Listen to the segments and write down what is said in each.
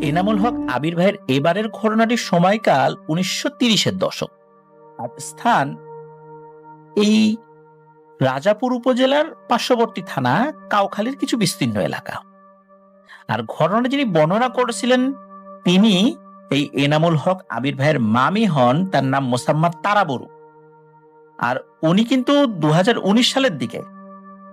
এনামুল হক আবির ভাইয়ের এবারের ঘটনাটির সময়কাল 1930-এর দশক। আর স্থান এই রাজাপুর উপজেলার পার্শ্ববর্তী থানা কাউখালীর কিছু বিস্তীর্ণ এলাকা। আর ঘটনা যিনি বর্ণনা করেছিলেন তিনি এই এনামুল হক আবির ভাইয়ের মামি হন, তার নাম মোসাম্মদ তারা বড়ু। আর উনি কিন্তু 2019 সালের দিকে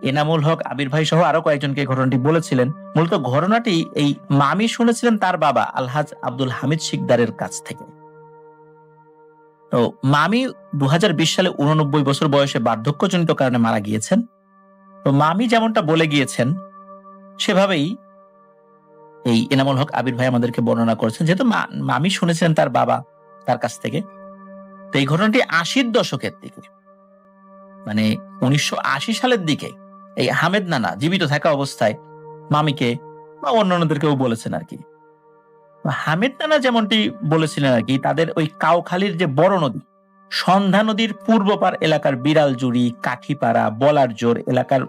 এনামুল হক আবির ভাই সহ আরো কয়েকজনকে ঘটনাটি বলেছিলেন। মূলত ঘটনাটি এই মামি শুনেছিলেন তার বাবা আলহাজ আব্দুল হামিদ শিকদারের কাছ থেকে। তো মামি 2020 সালে 89 বছর বয়সে বার্ধক্যজনিত কারণে মারা গিয়েছেন। তো মামি যেমনটা বলে গিয়েছেন সেভাবেই এই এনামুল হক আবির ভাই আমাদেরকে বর্ণনা করেছেন, যেহেতু মামি শুনেছিলেন তার বাবা তার কাছ থেকে। তো এই ঘটনাটি 80-র দশকের দিকে, মানে 1980 সালের দিকে এই হামেদ নানা জীবিত থাকা অবস্থায় মামিকে বা অন্যান্যদেরকেও বলেছেন আর কি। হামেদ নানা যেমনটি বলেছিলেন আর কি, তাদের ওই কাউখালীর যে বড় নদী সন্ধ্যা নদীর পূর্ব পার এলাকার বিড়ালজুড়ি, কাঠিপাড়া, বলারজোর এলাকার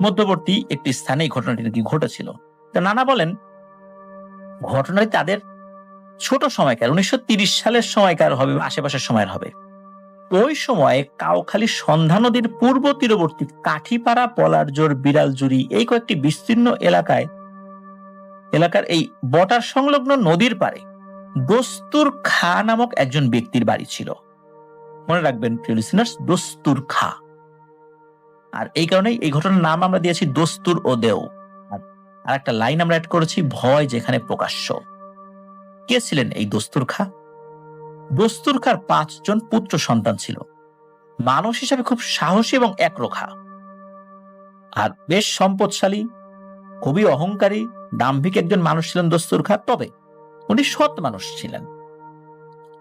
মধ্যবর্তী একটি স্থানে এই ঘটনাটি নাকি ঘটেছিল। তো নানা বলেন ঘটনাটি তাদের ছোট সময়কার 1930 সালের সময়কার হবে, আশেপাশের সময়ের হবে। ওই সময়ে কাউখালী সন্ধ্যা নদীর পূর্ব তীরবর্তী কাঠিপাড়া, বলারজোর, বিড়ালজুড়ি এই কয়েকটি বিস্তীর্ণ এলাকার এই বটার সংলগ্ন নদীর পারে দস্তুর খা নামক একজন ব্যক্তির বাড়ি ছিল। মনে রাখবেন প্রিয় লিসেনার্স, দস্তুর খা। আর এই কারণেই এই ঘটনার নাম আমরা দিয়েছি দস্তুর ও দেও। আর একটা লাইন আমরা অ্যাড করেছি, ভয় যেখানে প্রকাশ্য। কে ছিলেন এই দস্তুর খা? দস্তুর খার 5 জন পুত্র সন্তান ছিল। মানুষ হিসাবে খুব সাহসী এবং একরোখা, আর বেশ সম্পদশালী, খুবই অহংকারী, দাম্ভিক একজন মানুষ ছিলেন দস্তুর খা। তবে উনি সৎ মানুষ ছিলেন।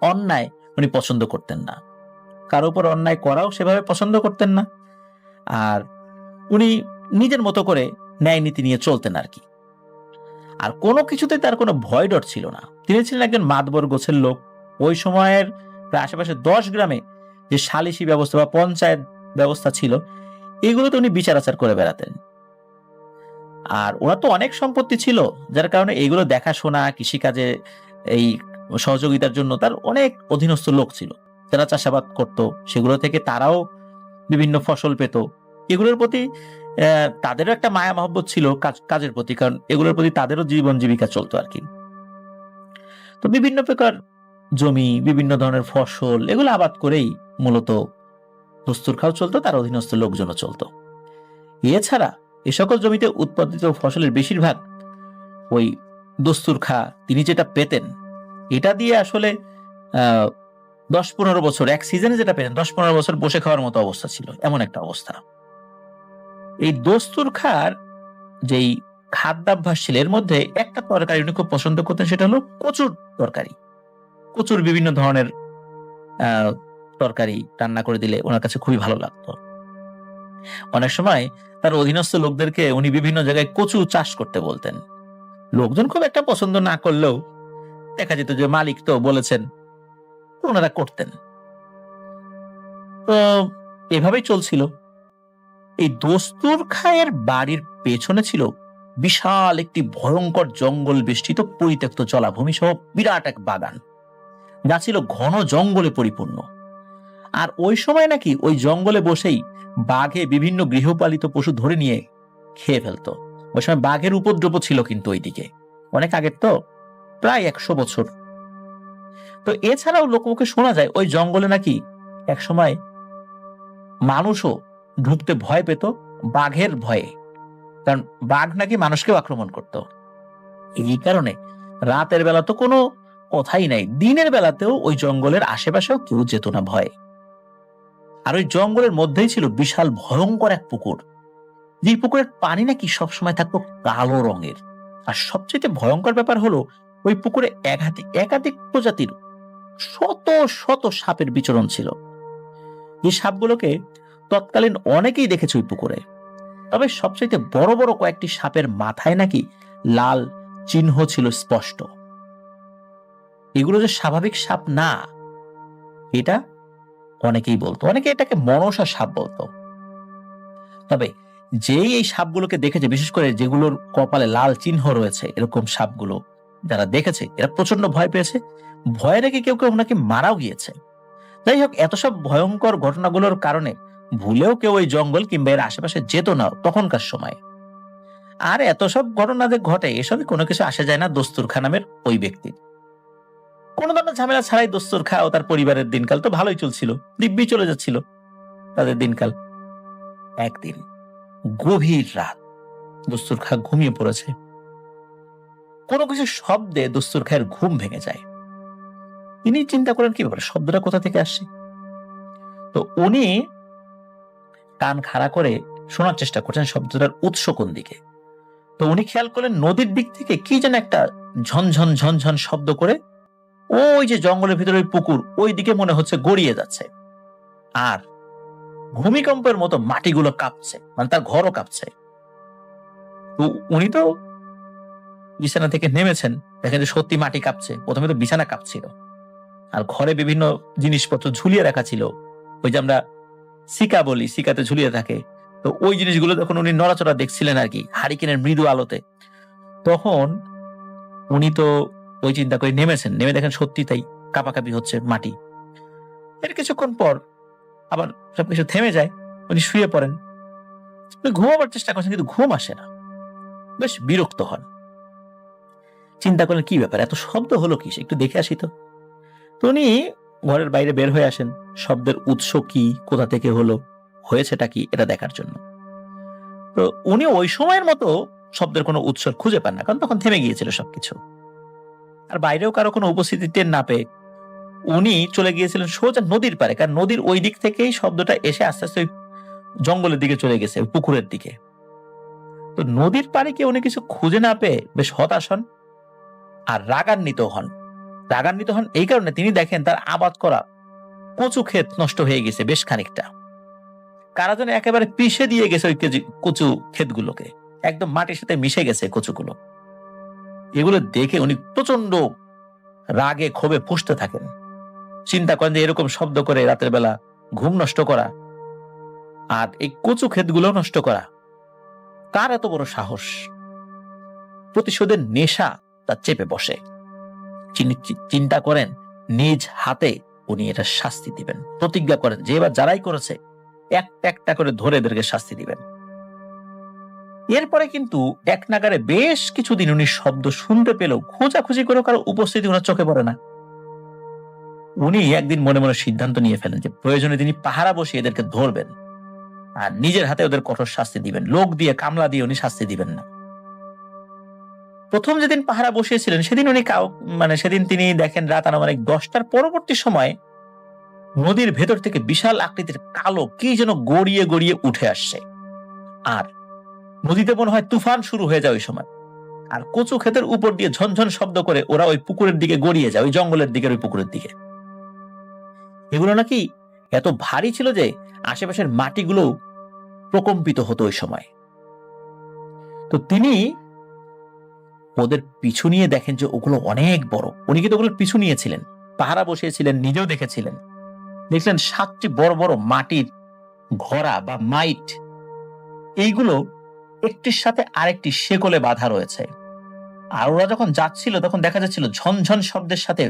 অন্যায় উনি পছন্দ করতেন না, কারো উপর অন্যায় করাও সেভাবে পছন্দ করতেন না। আর উনি নিজের মতো করে ন্যায় নীতি নিয়ে চলতেন আর কি। আর কোনো কিছুতে তার কোনো ভয় ডর ছিল না। তিনি ছিলেন একজন মাতবর গোছের লোক। ওই সময়ের প্রায় আশেপাশে 10 গ্রামে যে সালিসি ব্যবস্থা বা পঞ্চায়েত ব্যবস্থা ছিল, এগুলোতে উনি বিচার আচার করে বেড়াতেন। আর ওরা তো অনেক সম্পত্তি ছিল, যার কারণে এগুলো দেখাশোনা, কৃষিকাজে এই সহযোগিতার জন্য তার অনেক অধীনস্থ লোক ছিল, যারা চাষাবাদ করত। সেগুলো থেকে তারাও বিভিন্ন ফসল পেত। এগুলোর প্রতি তাদেরও একটা মায়া মহব্বত ছিল কাজের প্রতি, কারণ এগুলোর প্রতি তাদেরও জীবন জীবিকা চলতো আর কি। তো বিভিন্ন প্রকার জমি, বিভিন্ন ধরনের ফসল, এগুলো আবাদ করেই মূলত দস্তুর খাও চলতো, তার অধীনস্থ লোকজনও চলতো। এছাড়া এ সকল জমিতে উৎপাদিত ফসলের বেশিরভাগ ওই দস্তুর খা তিনি যেটা পেতেন, এটা দিয়ে আসলে 10-15 বছর এক সিজনে যেটা পেতেন 10-15 বছর বসে খাওয়ার মতো অবস্থা ছিল, এমন একটা অবস্থা। এই দস্তুর খার যেই খাদ্যাভ্যাস ছিল, এর মধ্যে একটা তরকারি উনি খুব পছন্দ করতেন, সেটা হলো কচুর তরকারি। কচুর বিভিন্ন ধরনের তরকারি রান্না করে দিলে ওনার কাছে খুবই ভালো লাগতো। অনেক সময় তার অধীনস্থ লোকদেরকে উনি বিভিন্ন জায়গায় কচু চাষ করতে বলতেন। লোকজন খুব একটা পছন্দ না করলেও দেখা যেত যে মালিক তো বলেছেন, ওনারা করতেন। তো এভাবেই চলছিল। এই দস্তুর খায়ের বাড়ির পেছনে ছিল বিশাল একটি ভয়ঙ্কর জঙ্গল বেষ্টিত পরিত্যক্ত জলাভূমি সহ বিরাট এক বাগান, যা ছিল ঘন জঙ্গলে পরিপূর্ণ। আর ওই সময় নাকি ওই জঙ্গলে বসেই বাঘে বিভিন্ন গৃহপালিত পশু ধরে নিয়ে খেয়ে ফেলতো। ওই সময় বাঘের উপদ্রব ছিল কিন্তু ওইদিকে, অনেক আগের তো, প্রায় 100 বছর। তো এছাড়াও লোকমুখে শোনা যায় ওই জঙ্গলে নাকি এক সময় মানুষও ঢুকতে ভয় পেত বাঘের ভয়ে, কারণ বাঘ নাকি মানুষকেও আক্রমণ করত। এই কারণে রাতের বেলা তো কোনো কথাই নাই, দিনের বেলাতেও ওই জঙ্গলের আশেপাশেও কেউ যেত না ভয়ে। আর ওই জঙ্গলের মধ্যেই ছিল বিশাল ভয়ঙ্কর এক পুকুর, যে পুকুরের পানি নাকি সবসময় থাকতো কালো রঙের। আর সবচেয়ে ভয়ঙ্কর ব্যাপার হলো ওই পুকুরে একাধিক প্রজাতির শত শত সাপের বিচরণ ছিল। এই সাপগুলোকে তৎকালীন অনেকেই দেখেছে ওই পুকুরে। তবে সবচেয়ে বড় বড় কয়েকটি সাপের মাথায় নাকি লাল চিহ্ন ছিল স্পষ্ট। এগুলো যে স্বাভাবিক সাপ না, এটা অনেকেই বলতো। অনেকে এটাকে মনসা সাপ বলতো। তবে যেই এই সাপগুলোকে দেখেছে, বিশেষ করে যেগুলোর কপালে লাল চিহ্ন রয়েছে, এরকম সাপগুলো যারা দেখেছে এরা প্রচন্ড ভয় পেয়েছে, ভয় রেখে কেউ কেউ ওনাকে মারাও গিয়েছে। যাই হোক, এত সব ভয়ঙ্কর ঘটনাগুলোর কারণে ভুলেও কেউ ওই জঙ্গল কিংবা এর আশেপাশে যেত না তখনকার সময়। আর এত সব ঘটনা যে ঘটে এসবই কোনো কিছু আসে যায় না দস্তুর খা নামের ওই ব্যক্তির। কোনো ধরনের ঝামেলা ছাড়াই দস্তুর খা ও তার পরিবারের দিনকাল তো ভালোই চলছিল, দিব্যি চলে যাচ্ছিল তাদের দিনকাল। একদিন গভীর রাত, দস্তুর খা ঘুমিয়ে পড়েছে। কোনো কিছু শব্দে দস্তুর খায়ের ঘুম ভেঙে যায়। তিনি চিন্তা করেন কি ব্যাপার, শব্দটা কোথা থেকে আসছে। তো উনি কান খাড়া করে শোনার চেষ্টা করছেন শব্দটার উৎস কোন দিকে। তো উনি খেয়াল করলেন নদীর দিক থেকে কি যেন একটা ঝনঝন ঝনঝন শব্দ করে ওই যে জঙ্গলের ভিতরে ওই পুকুর ওই দিকে মনে হচ্ছে গড়িয়ে যাচ্ছে। আর ভূমিকম্পের মতো মাটিগুলো কাঁপছে, মানে তার ঘরও কাঁপছে। তো উনি তো বিছানা থেকে নেমেছেন, দেখেন যে সত্যি মাটি কাঁপছে। প্রথমে তো বিছানা কাঁপছিল, আর ঘরে বিভিন্ন জিনিসপত্র ঝুলিয়ে রাখা ছিল, ওই যে আমরা সিকা বলি, সিকাতে ঝুলিয়ে থাকে। তো ওই জিনিসগুলো যখন উনি নড়াচড়া দেখছিলেন আর কি হারিকেনের মৃদু আলোতে, তখন উনি তো ওই চিন্তা করে নেমেছেন, নেমে দেখেন সত্যি তাই কাঁপাকাঁপি হচ্ছে মাটি। এর কিছুক্ষণ পর আবার সবকিছু থেমে যায়, উনি শুয়ে পড়েন। উনি ঘুমাবার চেষ্টা করছেন কিন্তু ঘুম আসে না, বেশ বিরক্ত হন। চিন্তা করলেন কি ব্যাপার, এত শব্দ হলো কি, একটু দেখে আসি তো। তো উনি ঘরের বাইরে বের হয়ে আসেন শব্দের উৎস কি, কোথা থেকে হলো, হয়েছেটা কি এটা দেখার জন্য। তো উনি ওই সময়ের মতো শব্দের কোনো উৎস খুঁজে পান না, কারণ তখন থেমে গিয়েছিল সবকিছু। আর বাইরেও কারো কোনো উপস্থিতি টের না পেয়ে উনি চলে গিয়েছিলেন সোজা নদীর পারে, কারণ নদীর ওই দিক থেকেই শব্দটা এসে আস্তে আস্তে ওই জঙ্গলের দিকে চলে গেছে, ওই পুকুরের দিকে। তো নদীর পারে গিয়ে উনি কিছু খুঁজে না পেয়ে বেশ হতাশ হন আর রাগান্বিত হন। রাগান্বিত হন এই কারণে, তিনি দেখেন তার আবাদ করা কচু ক্ষেত নষ্ট হয়ে গেছে বেশ খানিকটা। কারা যেন একেবারে পিষে দিয়ে গেছে ওই কচু ক্ষেতগুলোকে, একদম মাটির সাথে মিশে গেছে কচুগুলো। এগুলো দেখে উনি প্রচন্ড রাগে ক্ষোভে ফুঁসতে থাকেন। চিন্তা করেন যে এরকম শব্দ করে রাতের বেলা ঘুম নষ্ট করা আর এই কচু ক্ষেতগুলো নষ্ট করা, কার এত বড় সাহস। প্রতিশোধের নেশা তার চেপে বসে। চিন্তা করেন নিজ হাতে উনি এটা শাস্তি দিবেন, প্রতিজ্ঞা করেন যে এবার যারাই করেছে একটা একটা করে ধরে এদেরকে শাস্তি দিবেন। এরপরে কিন্তু এক নাগারে বেশ কিছুদিন উনি শব্দ শুনতে পেলেও খোঁজাখুঁজি করে কারো উপস্থিতি ওনার চোখে পড়ে না। উনি একদিন মনে মনে সিদ্ধান্ত নিয়ে ফেলেন যে প্রয়োজনে তিনি পাহারা বসিয়ে এদেরকে ধরবেন আর নিজের হাতে ওদের কঠোর শাস্তি দিবেন, লোক দিয়ে কামলা দিয়ে উনি শাস্তি দিবেন না। প্রথম যেদিন পাহারা বসিয়েছিলেন সেদিন উনি সেদিন তিনি দেখেন রাত আনুমানিক 10টার পরবর্তী সময় নদীর ভেতর থেকে বিশাল আকৃতির কালো কি যেন গড়িয়ে গড়িয়ে উঠে আসছে। আর নদীতে মনে হয় তুফান শুরু হয়ে যায় ওই সময়। আর কচু ক্ষেতের উপর দিয়ে ঝনঝন শব্দ করে ওরা ওই পুকুরের দিকে গড়িয়ে যায়, ওই জঙ্গলের দিকে, ওই পুকুরের দিকে। এগুলো নাকি এত ভারী ছিল যে আশেপাশের মাটিগুলো প্রকম্পিত হতো ওই সময়। তো তিনি ওদের পিছু নিয়ে দেখেন যে ওগুলো অনেক বড়। উনি কিন্তু ওগুলোর পিছু নিয়েছিলেন, পাহারা বসিয়েছিলেন, নিজেও দেখেছিলেন। দেখলেন 7টি বড় বড় মাটির ঘোড়া বা মাইট, এইগুলো একটির সাথে আরেকটি শেকলে বাঁধা রয়েছে। আর ওরা যখন যাচ্ছিল তখন দেখা যাচ্ছিল ঝনঝন শব্দের সাথে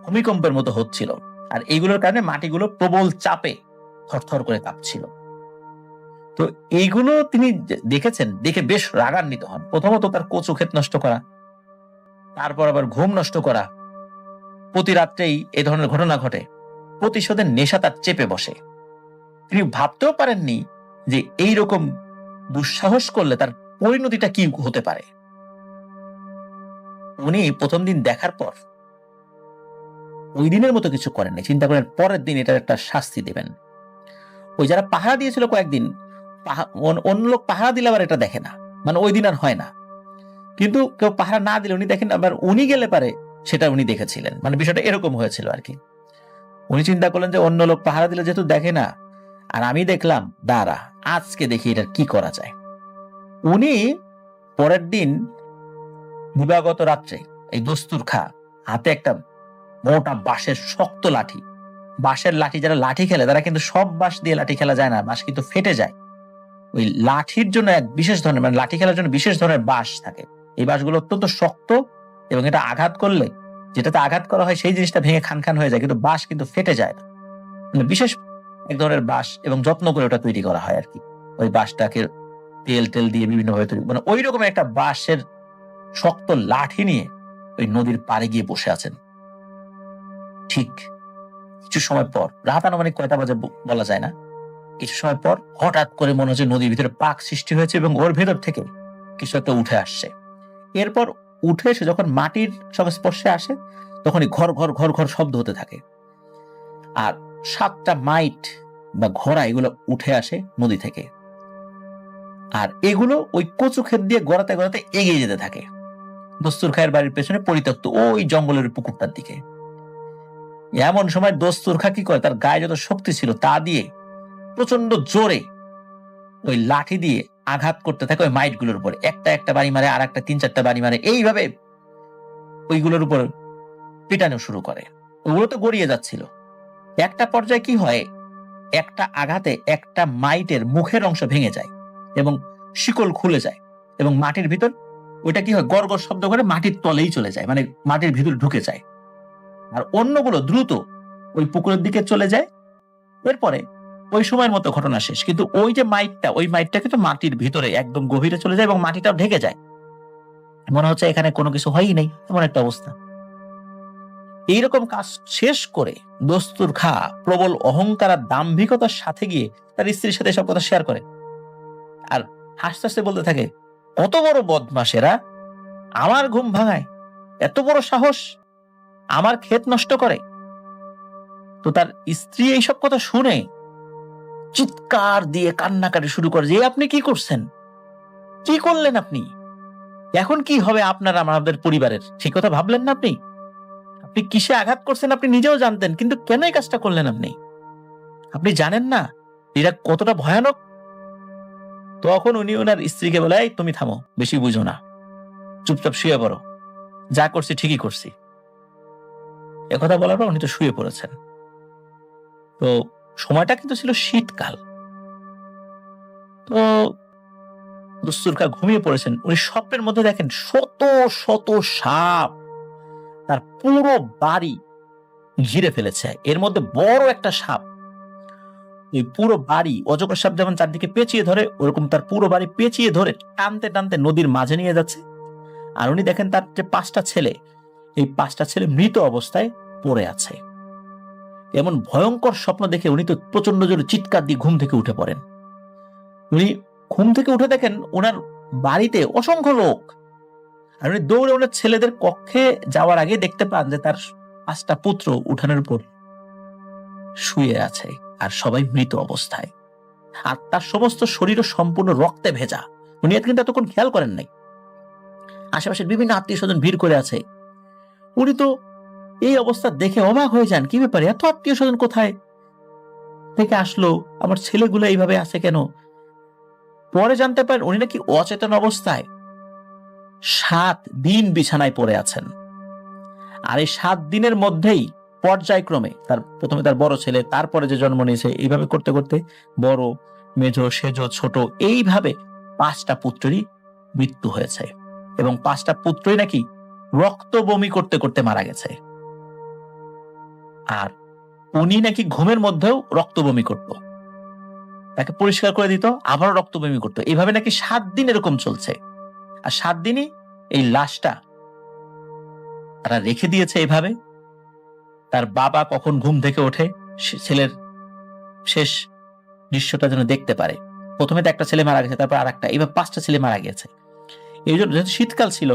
ভূমিকম্পের মতো হচ্ছিল। আর এইগুলোর কারণে মাটিগুলো প্রবল চাপে থরথর করে কাঁপছিল। তো এইগুলো তিনি দেখেছেন, দেখে বেশ রাগান্বিত হন। প্রথমত তার কচু ক্ষেত নষ্ট করা, তারপর আবার ঘুম নষ্ট করা, প্রতি রাত্রেই এই ধরনের ঘটনা ঘটে। প্রতিশোধের নেশা তার চেপে বসে। তিনি ভাবতেও পারেননি যে এইরকম দুঃসাহস করলে তার পরিণতিটা কি হতে পারে। উনি প্রথম দিন দেখার পর ওই দিনের মতো কিছু করেননি, চিন্তা করেন পরের দিন এটার একটা শাস্তি দেবেন। ওই যারা পাহারা দিয়েছিল কয়েকদিন, অন্য লোক পাহারা দিলে আবার এটা দেখে না, মানে ওই দিন আর হয় না। কিন্তু কেউ পাহারা না দিলে উনি দেখেন, আবার উনি গেলে পারে সেটা উনি দেখেছিলেন, মানে বিষয়টা এরকম হয়েছিল আর কি। উনি চিন্তা করলেন যে অন্য লোক পাহারা দিলে যেহেতু দেখে না, আর আমি দেখলাম, দাঁড়া আজকে দেখি এটা কি করা যায়। উনি পরের দিন দিবাগত রাত্রে এই দস্তুর খা হাতে একটা মোটা বাঁশের শক্ত লাঠি, বাঁশের লাঠি, যারা লাঠি খেলে তারা কিন্তু সব বাঁশ দিয়ে লাঠি খেলা যায় না, বাঁশ কিন্তু ফেটে যায়। ওই লাঠির জন্য এক বিশেষ ধরনের, মানে লাঠি খেলার জন্য বিশেষ ধরনের বাঁশ থাকে। এই বাঁশগুলো অত্যন্ত শক্ত এবং এটা আঘাত করলে যেটাতে আঘাত করা হয় সেই জিনিসটা ভেঙে খান খান হয়ে যায়, কিন্তু বাঁশ কিন্তু ফেটে যায় না। মানে বিশেষ এক ধরনের বাঁশ এবং যত্ন করে ওটা তৈরি করা হয় আর কি। ওই বাঁশটাকে তেল টেল দিয়ে বিভিন্ন ভাবে তৈরি, মানে ওই রকম একটা বাঁশের শক্ত লাঠি নিয়ে ওই নদীর পাড়ে গিয়ে বসে আছেন। ঠিক কিছু সময় পর, রাত আনুমানিক কয়টা বাজে বলা যায় না, কিছু সময় পর হঠাৎ করে মনে হচ্ছে নদীর ভিতরে পাক সৃষ্টি হয়েছে এবং ওর ভেতর থেকে কিছু একটা উঠে আসছে। এরপর উঠে এসে যখন মাটির সংস্পর্শে আসে তখনই ঘর ঘর ঘর ঘর শব্দ হতে থাকে, আর 7টা মাইট বা ঘোড়া এগুলো উঠে আসে নদী থেকে, আর এগুলো ওই কচু ক্ষেত দিয়ে গড়াতে গড়াতে এগিয়ে যেতে থাকে দস্তুর খায়ের বাড়ির পেছনে পরিত্যক্ত ওই জঙ্গলের পুকুরটার দিকে। এমন সময় দস্তুর খা কি করে, তার গায়ে যত শক্তি ছিল তা দিয়ে প্রচন্ড জোরে ওই লাঠি দিয়ে আঘাত করতে থাকে ওই মাইট গুলোর উপরে। একটা একটা বাড়ি মারে, আর একটা 3-4টা বাড়ি মারে, এইভাবে ওইগুলোর উপর পিটানো শুরু করে। ওগুলো তো গড়িয়ে যাচ্ছিল। একটা পর্যায়ে কি হয়, একটা আঘাতে একটা মাইটের মুখের অংশ ভেঙে যায় এবং শিকল খুলে যায় এবং মাটির ভিতর ওইটা কি হয়, গড় গড় শব্দ করে মাটির তলেই চলে যায়, মানে মাটির ভিতর ঢুকে যায়। আর অন্যগুলো দ্রুত ওই পুকুরের দিকে চলে যায়। এরপরে ওই সময়ের মতো ঘটনা শেষ, কিন্তু ওই যে মাইটটা, ওই মাইটটা কিন্তু মাটির ভিতরে একদম গভীরে চলে যায় এবং মাটিটাও ঢেকে যায়। মনে হচ্ছে এখানে কোনো কিছু হয়ই নেই, এমন একটা অবস্থা। এইরকম কাজ শেষ করে দস্তুর খা প্রবল অহংকার আর দাম্ভিকতার সাথে গিয়ে তার স্ত্রীর সাথে সব কথা শেয়ার করে, আর হাসতে হাসতে বলতে থাকে, কত বড় বদমাশেরা, আমার ঘুম ভাঙায়, এত বড় সাহস, আমার ক্ষেত নষ্ট করে। তো তার স্ত্রী এইসব কথা শুনে চিৎকার দিয়ে কান্নাকাটি শুরু করে যে, আপনি কি করছেন, কি করলেন আপনি, এখন কি হবে আপনার আমাদের পরিবারের, সেই কথা ভাবলেন না আপনি? আপনি কিসে আঘাত করছেন আপনি নিজেও জানতেন, কিন্তু কেন এই কাজটা করলেন আপনি? আপনি জানেন না এরা কতটা ভয়ানক? তখন উনি ওনার স্ত্রীকে বলে, এই তুমি থামো, বেশি বুঝো না, চুপচাপ শুয়ে পড়ো, যা করছি ঠিকই করছি। একথা বলার পর উনি তো শুয়ে পড়েছেন। তো সময়টা কিন্তু ছিল শীতকাল। তো দস্তুর খা ঘুমিয়ে পড়েছেন। উনি স্বপ্নের মধ্যে দেখেন শত শত সাপ তার পুরো বাড়ি ঘিরে ফেলেছে। এর মধ্যে বড় একটা সাপ এই পুরো বাড়ি, অজগর সাপ যেমন চারদিকে পেঁচিয়ে ধরে, ওরকম তার পুরো বাড়ি পেঁচিয়ে ধরে টানতে টানতে নদীর মাঝে নিয়ে যাচ্ছে। আর উনি দেখেন তার যে 5টা ছেলে, এই 5টা ছেলে মৃত অবস্থায় পড়ে আছে। এমন ভয়ঙ্কর স্বপ্ন দেখে উনি তো প্রচন্ড জোরে চিৎকার দিয়ে ঘুম থেকে উঠে পড়েন। উনি ঘুম থেকে উঠে দেখেন ওনার বাড়িতে অসংখ্য লোক, আর উনি দৌড়ে ওনার ছেলেদের কক্ষে যাওয়ার আগে দেখতে পান যে তার 5টা পুত্র উঠানের উপর শুয়ে আছে, আর সবাই মৃত অবস্থায়, আর তার সমস্ত শরীর সম্পূর্ণ রক্তে ভেজা। উনি কিন্তু এতক্ষণ খেয়াল করেন নাই, আশেপাশের বিভিন্ন আত্মীয় স্বজন ভিড় করে আছে। উনি তো এই অবস্থা দেখে অবাক হয়ে যান, কি ব্যাপারে, এত আত্মীয় স্বজন কোথায় থেকে আসলো, আমার ছেলেগুলো এইভাবে আছে কেন? পরে জানতে পারেন উনি নাকি অচেতন অবস্থায় 7 দিন বিছানায় পড়ে আছেন। আর এই 7 দিনের মধ্যেই পর্যায়ক্রমে প্রথমে তার বড় ছেলে, তারপরে যে জন্ম নিয়েছে, এইভাবে করতে করতে বড়, মেজ, সেজ, ছোট, এইভাবে 5টা পুত্রেরই মৃত্যু হয়েছে এবং 5টা পুত্রই নাকি রক্ত বমি করতে করতে মারা গেছে। আর উনি নাকি ঘুমের মধ্যেও রক্ত বমি করত, তাকে পরিষ্কার করে দিত, আবারও রক্ত বমি করতো। এইভাবে নাকি 7 দিন এরকম চলছে। আর 7 দিনই এই লাশটা তারা রেখে দিয়েছে এইভাবে। তার বাবা কখন ঘুম থেকে ওঠে ছেলের শেষ দৃশ্যটা যেন দেখতে পারে। প্রথমে তো একটা ছেলে মারা গেছে, তারপর আর একটা, এইভাবে 5টা ছেলে মারা গেছে। এই জন্য যেহেতু শীতকাল ছিল,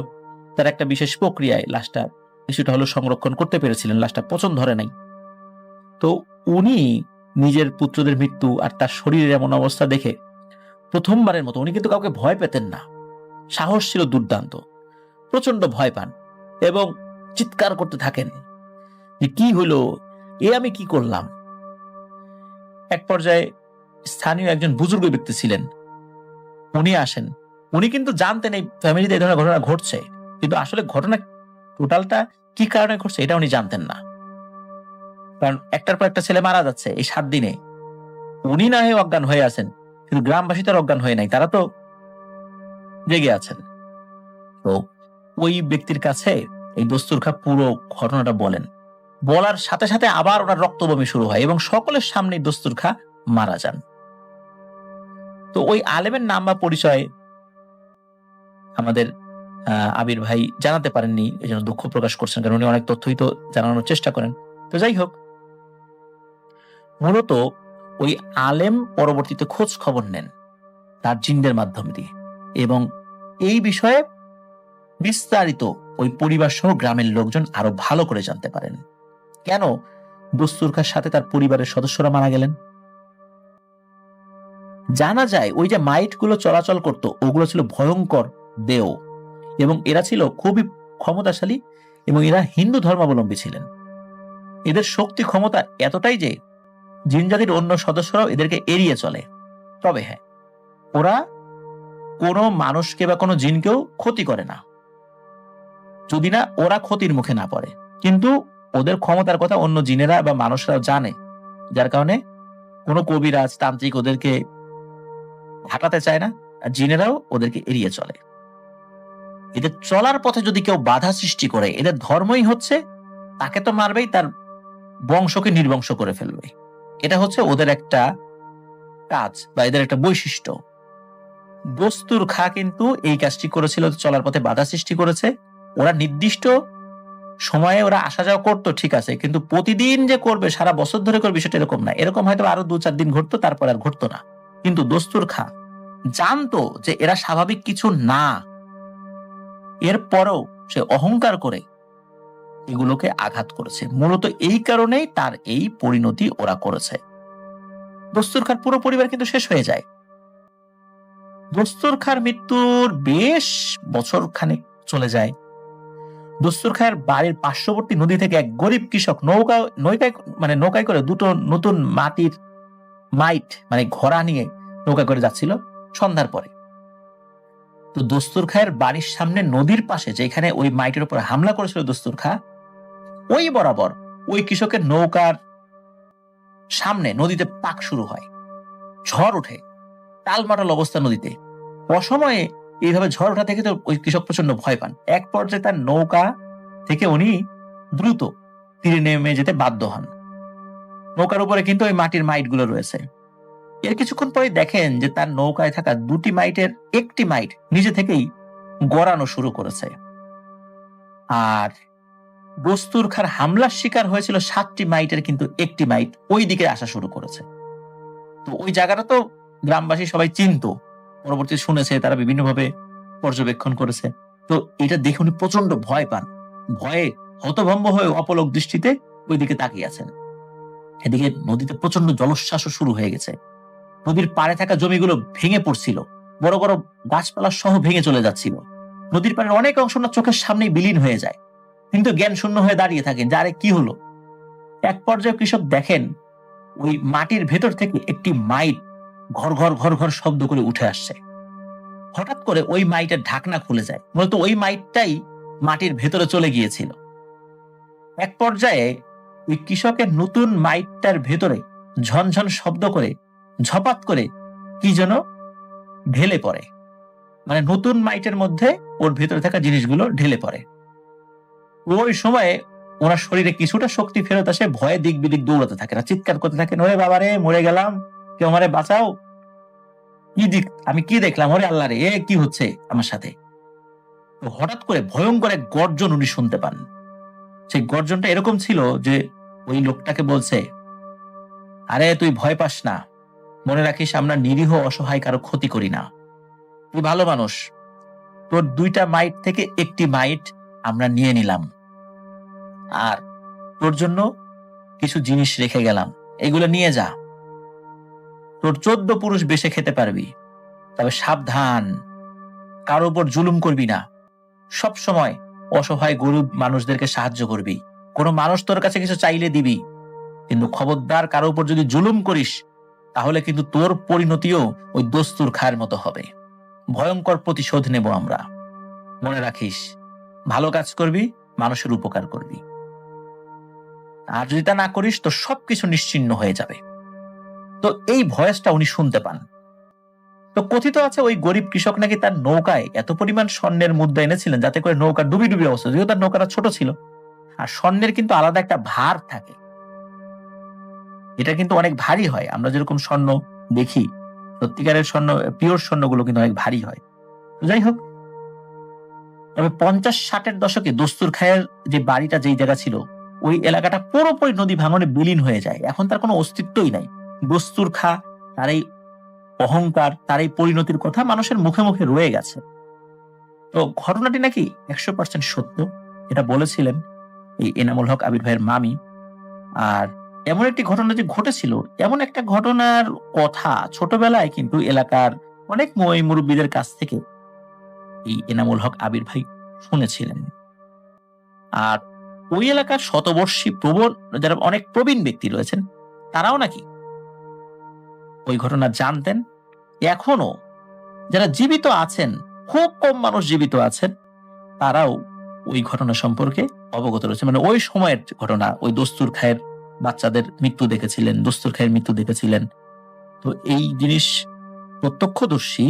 তার একটা বিশেষ প্রক্রিয়ায় লাশটা কিছুটা হলেও সংরক্ষণ করতে পেরেছিলেন, লাশটা পচন ধরে নাই। তো উনি নিজের পুত্রদের মৃত্যু আর তার শরীরের এমন অবস্থা দেখে প্রথমবারের মতো, উনি কিন্তু কাউকে ভয় পেতেন না, সাহস ছিল দুর্দান্ত, প্রচন্ড ভয় পান এবং চিৎকার করতে থাকেন যে কি হলো, এ আমি কি করলাম। এক পর্যায়ে স্থানীয় একজন বুজুর্গ ব্যক্তি ছিলেন, উনি আসেন। উনি কিন্তু জানতেন এই ফ্যামিলিতে এই ধরনের ঘটনা ঘটছে, কিন্তু আসলে ঘটনা টোটালটা কি কারণে ঘটছে এটা উনি জানতেন না। কারণ একটার পর একটা ছেলে মারা যাচ্ছে এই 7 দিনে। উনি না হয়ে অজ্ঞান হয়ে আছেন, কিন্তু গ্রামবাসী তার অজ্ঞান হয়ে নাই, তারা তো জেগে আছেন। তো ওই ব্যক্তির কাছে এই দস্তুর খা পুরো ঘটনাটা বলেন। বলার সাথে সাথে আবার ওনার রক্তবমি শুরু হয় এবং সকলের সামনে দস্তুর খা মারা যান। তো ওই আলেমের নাম বা পরিচয় আমাদের আবির ভাই জানাতে পারেননি, এই জন্য দুঃখ প্রকাশ করছেন, কারণ উনি অনেক তথ্যই তো জানানোর চেষ্টা করেন। তো যাই হোক, মূলত ওই আলেম পরবর্তীতে খোঁজ খবর নেন তার জিনদের মাধ্যম দিয়ে, এবং এই বিষয়ে বিস্তারিত ওই পরিবার সহ গ্রামের লোকজন আরো ভালো করে জানতে পারেন কেন দস্তুর খার সাথে তার পরিবারের সদস্যরা মারা গেলেন। জানা যায় ওই যে মাইট গুলো চলাচল করত, ওগুলো ছিল ভয়ঙ্কর দেহ, এবং এরা ছিল খুবই ক্ষমতাশালী, এবং এরা হিন্দু ধর্মাবলম্বী ছিলেন। এদের শক্তি ক্ষমতা এতটাই যে জিনজাতির অন্য সদস্যরাও এদেরকে এড়িয়ে চলে। তবে হ্যাঁ, ওরা কোনো মানুষকে বা কোনো জিনকেও ক্ষতি করে না, যদি না ওরা ক্ষতির মুখে না পড়ে। কিন্তু ওদের ক্ষমতার কথা অন্য জিনেরা বা মানুষরাও জানে, যার কারণে কোনো কবিরাজ তান্ত্রিক ওদেরকে হাঁটাতে চায় না, আর জিনেরাও ওদেরকে এড়িয়ে চলে। এদের চলার পথে যদি কেউ বাধা সৃষ্টি করে, এদের ধর্মই হচ্ছে তাকে তো মারবেই, তার বংশকে নির্বংশ করে ফেলবে। এটা হচ্ছে ওদের একটা কাজ বা এদের একটা বৈশিষ্ট্য। দস্তুর খা কিন্তু এই কাজটি করেছিল, চলার পথে বাধা সৃষ্টি করেছে। ওরা নির্দিষ্ট সময়ে ওরা আসা যাওয়া করতো, ঠিক আছে, কিন্তু প্রতিদিন যে করবে, সারা বছর ধরে করবে, সেটা এরকম না। এরকম হয়তো আরো 2-4 দিন ঘটতো, তারপর আর ঘটতো না। কিন্তু দস্তুর খা জানতো যে এরা স্বাভাবিক কিছু না, এরপরও সে অহংকার করে এগুলোকে আঘাত করেছে। মূলত এই কারণেই তার এই পরিণতি ওরা করেছে। দস্তুর খার পুরো পরিবার কিন্তু শেষ হয়ে যায়। দস্তুর খার মৃত্যুর বেশ বছর খানেক চলে যায়। দস্তুর খায়ের বাড়ির পার্শ্ববর্তী নদী থেকে এক গরিব কৃষক নৌকায় করে দুটো নতুন মাটির মাইট মানে ঘোড়া নিয়ে নৌকা করে যাচ্ছিল সন্ধ্যার পরে। তো দস্তুর খায়ের বাড়ির সামনে নদীর পাশে যেখানে ওই মাইটের উপর হামলা করেছিল দস্তুর খা, ওই বরাবর ওই কৃষকের নৌকার সামনে নদীতে পাক শুরু হয়, ঝড় ওঠে, টালমাটাল অবস্থা নদীতে। অসময়ে এইভাবে ঝড় ওঠা থেকে তো ওই কৃষক প্রচন্ড ভয় পান। এক পর্যায়ে তার নৌকা থেকে উনি দ্রুত তীরে নেমে যেতে বাধ্য হন। নৌকার উপরে কিন্তু ওই মাটির মাইট গুলো রয়েছে। এর কিছুক্ষণ পরে দেখেন যে তার নৌকায় থাকা 2টি মাইটের একটি মাইট নিজে থেকেই গড়ানো শুরু করেছে, আর দস্তুর খার হামলার শিকার হয়েছিল 7টি মাইটের কিন্তু একটি মাইট ওই দিকে আসা শুরু করেছে। তো ওই জায়গাটা তো গ্রামবাসী সবাই চিনতো, পরবর্তী শুনেছে, তারা বিভিন্নভাবে পর্যবেক্ষণ করেছে। তো এটা দেখে উনি প্রচন্ড ভয় পান, ভয়ে হতভম্ব হয়ে অপলক দৃষ্টিতে ওই দিকে তাকিয়ে আছেন। এদিকে নদীতে প্রচন্ড জলোচ্ছ্বাসও শুরু হয়ে গেছে। নদীর পাড়ে থাকা জমিগুলো ভেঙে পড়ছিল, বড় বড় গাছপালা সহ ভেঙে চলে যাচ্ছিল। নদীর পাড়ের অনেক অংশ না চোখের সামনেই বিলীন হয়ে যায়, কিন্তু জ্ঞান শূন্য হয়ে দাঁড়িয়ে থাকেন যে আরে কি হলো। এক পর্যায়ে কৃষক দেখেন ওই মাটির ভেতর থেকে একটি মাইট ঘর ঘর ঘর ঘর শব্দ করে উঠে আসছে। হঠাৎ করে ওই মাইটের ঢাকনা খুলে যায়, মূলত ওই মাইটটাই মাটির ভেতরে চলে গিয়েছিল। এক পর্যায়ে ওই কৃষকের নতুন মাইটটার ভেতরে ঝনঝন শব্দ করে ঝপাত করে কি যেন ঢেলে পড়ে, মানে নতুন মাইটের মধ্যে ওর ভেতরে থাকা জিনিসগুলো ঢেলে পড়ে। ওই সময়ে ওনার শরীরে কিছুটা শক্তি ফেরত আসে, ভয়ে দিক বিদিক দৌড়াতে থাকে, না চিৎকার করতে থাকেন, ওরে বাবারে মরে গেলাম, কেউ আমারে বাঁচাও, আমি কি দেখলাম, ওরে আল্লাহ রে, এ কি হচ্ছে আমার সাথে। হঠাৎ করে ভয়ঙ্কর এক গর্জন উনি শুনতে পান। সেই গর্জনটা এরকম ছিল যে ওই লোকটাকে বলছে, আরে তুই ভয় পাস না, মনে রাখিস আমরা নিরীহ অসহায় কারো ক্ষতি করি না, তুই ভালো মানুষ, তোর 2টা মাইট থেকে একটি মাইট আমরা নিয়ে নিলাম, আর তোর জন্য কিছু জিনিস রেখে গেলাম, এগুলো নিয়ে যা, তোর 14 পুরুষ বেশে খেতে পারবি, তবে সাবধান, কারো উপর জুলুম করবি না, সব সময় অসহায় গরিব মানুষদেরকে সাহায্য করবি, কোনো মানুষ তোর কাছে কিছু চাইলে দিবি, কিন্তু খবরদার কারো উপর যদি জুলুম করিস তাহলে কিন্তু তোর পরিণতিও ওই দস্তুর খায়ের মতো হবে, ভয়ঙ্কর প্রতিশোধ নেব আমরা, মনে রাখিস ভালো কাজ করবি, মানুষের উপকার করবি, আর যদি তা না করিস তো সবকিছু নিশ্চিহ্ন হয়ে যাবে। তো এই ভয়েসটা উনি শুনতে পান। তো কথিত আছে ওই গরিব কৃষক নাকি তার নৌকায় এত পরিমাণ স্বর্ণের মুদ্রা এনেছিলেন যাতে করে নৌকা ডুবি ডুবি অবস্থা, যদিও তার নৌকাটা ছোট ছিল। আর স্বর্ণের কিন্তু আলাদা একটা ভার থাকে, এটা কিন্তু অনেক ভারী হয়। আমরা যেরকম স্বর্ণ দেখি, সত্যিকারের স্বর্ণ, পিওর স্বর্ণগুলো কিন্তু অনেক ভারী হয়। যাই হোক, তবে 50-60-এর দশকে দস্তুর খায়ের যে বাড়িটা যেই জায়গা ছিল, ওই এলাকাটা পুরোপুরি নদী ভাঙনে বিলীন হয়ে যায়। এখন তার কোনো অস্তিত্বই নাই। দস্তুর খা, তার এই অহংকার, তার এই পরিণতির কথা মানুষের মুখে মুখে রয়ে গেছে। তো ঘটনাটি নাকি 100% সত্য, এটা বলেছিলেন এই এনামুল হক আবির ভাইয়ের মামি। আর এমন একটি ঘটনা যে ঘটেছিল, এমন একটা ঘটনার কথা ছোটবেলায় কিন্তু এলাকার অনেক মুরব্বীদের কাছ থেকে এই এনামুল হক আবির ভাই শুনেছিলেন। আর ওই এলাকার শতবর্ষী যারা অনেক প্রবীণ ব্যক্তি রয়েছেন, তারাও নাকি ওই ঘটনা জানতেন। এখনো যারা জীবিত আছেন, খুব কম মানুষ জীবিত আছেন, তারাও ওই ঘটনা সম্পর্কে অবগত রয়েছে। মানে ওই সময়ের ঘটনা, ওই দস্তুর খায়ের বাচ্চাদের মৃত্যু দেখেছিলেন, দস্তুর খায়ের মৃত্যু দেখেছিলেন। তো এই জিনিস প্রত্যক্ষদর্শী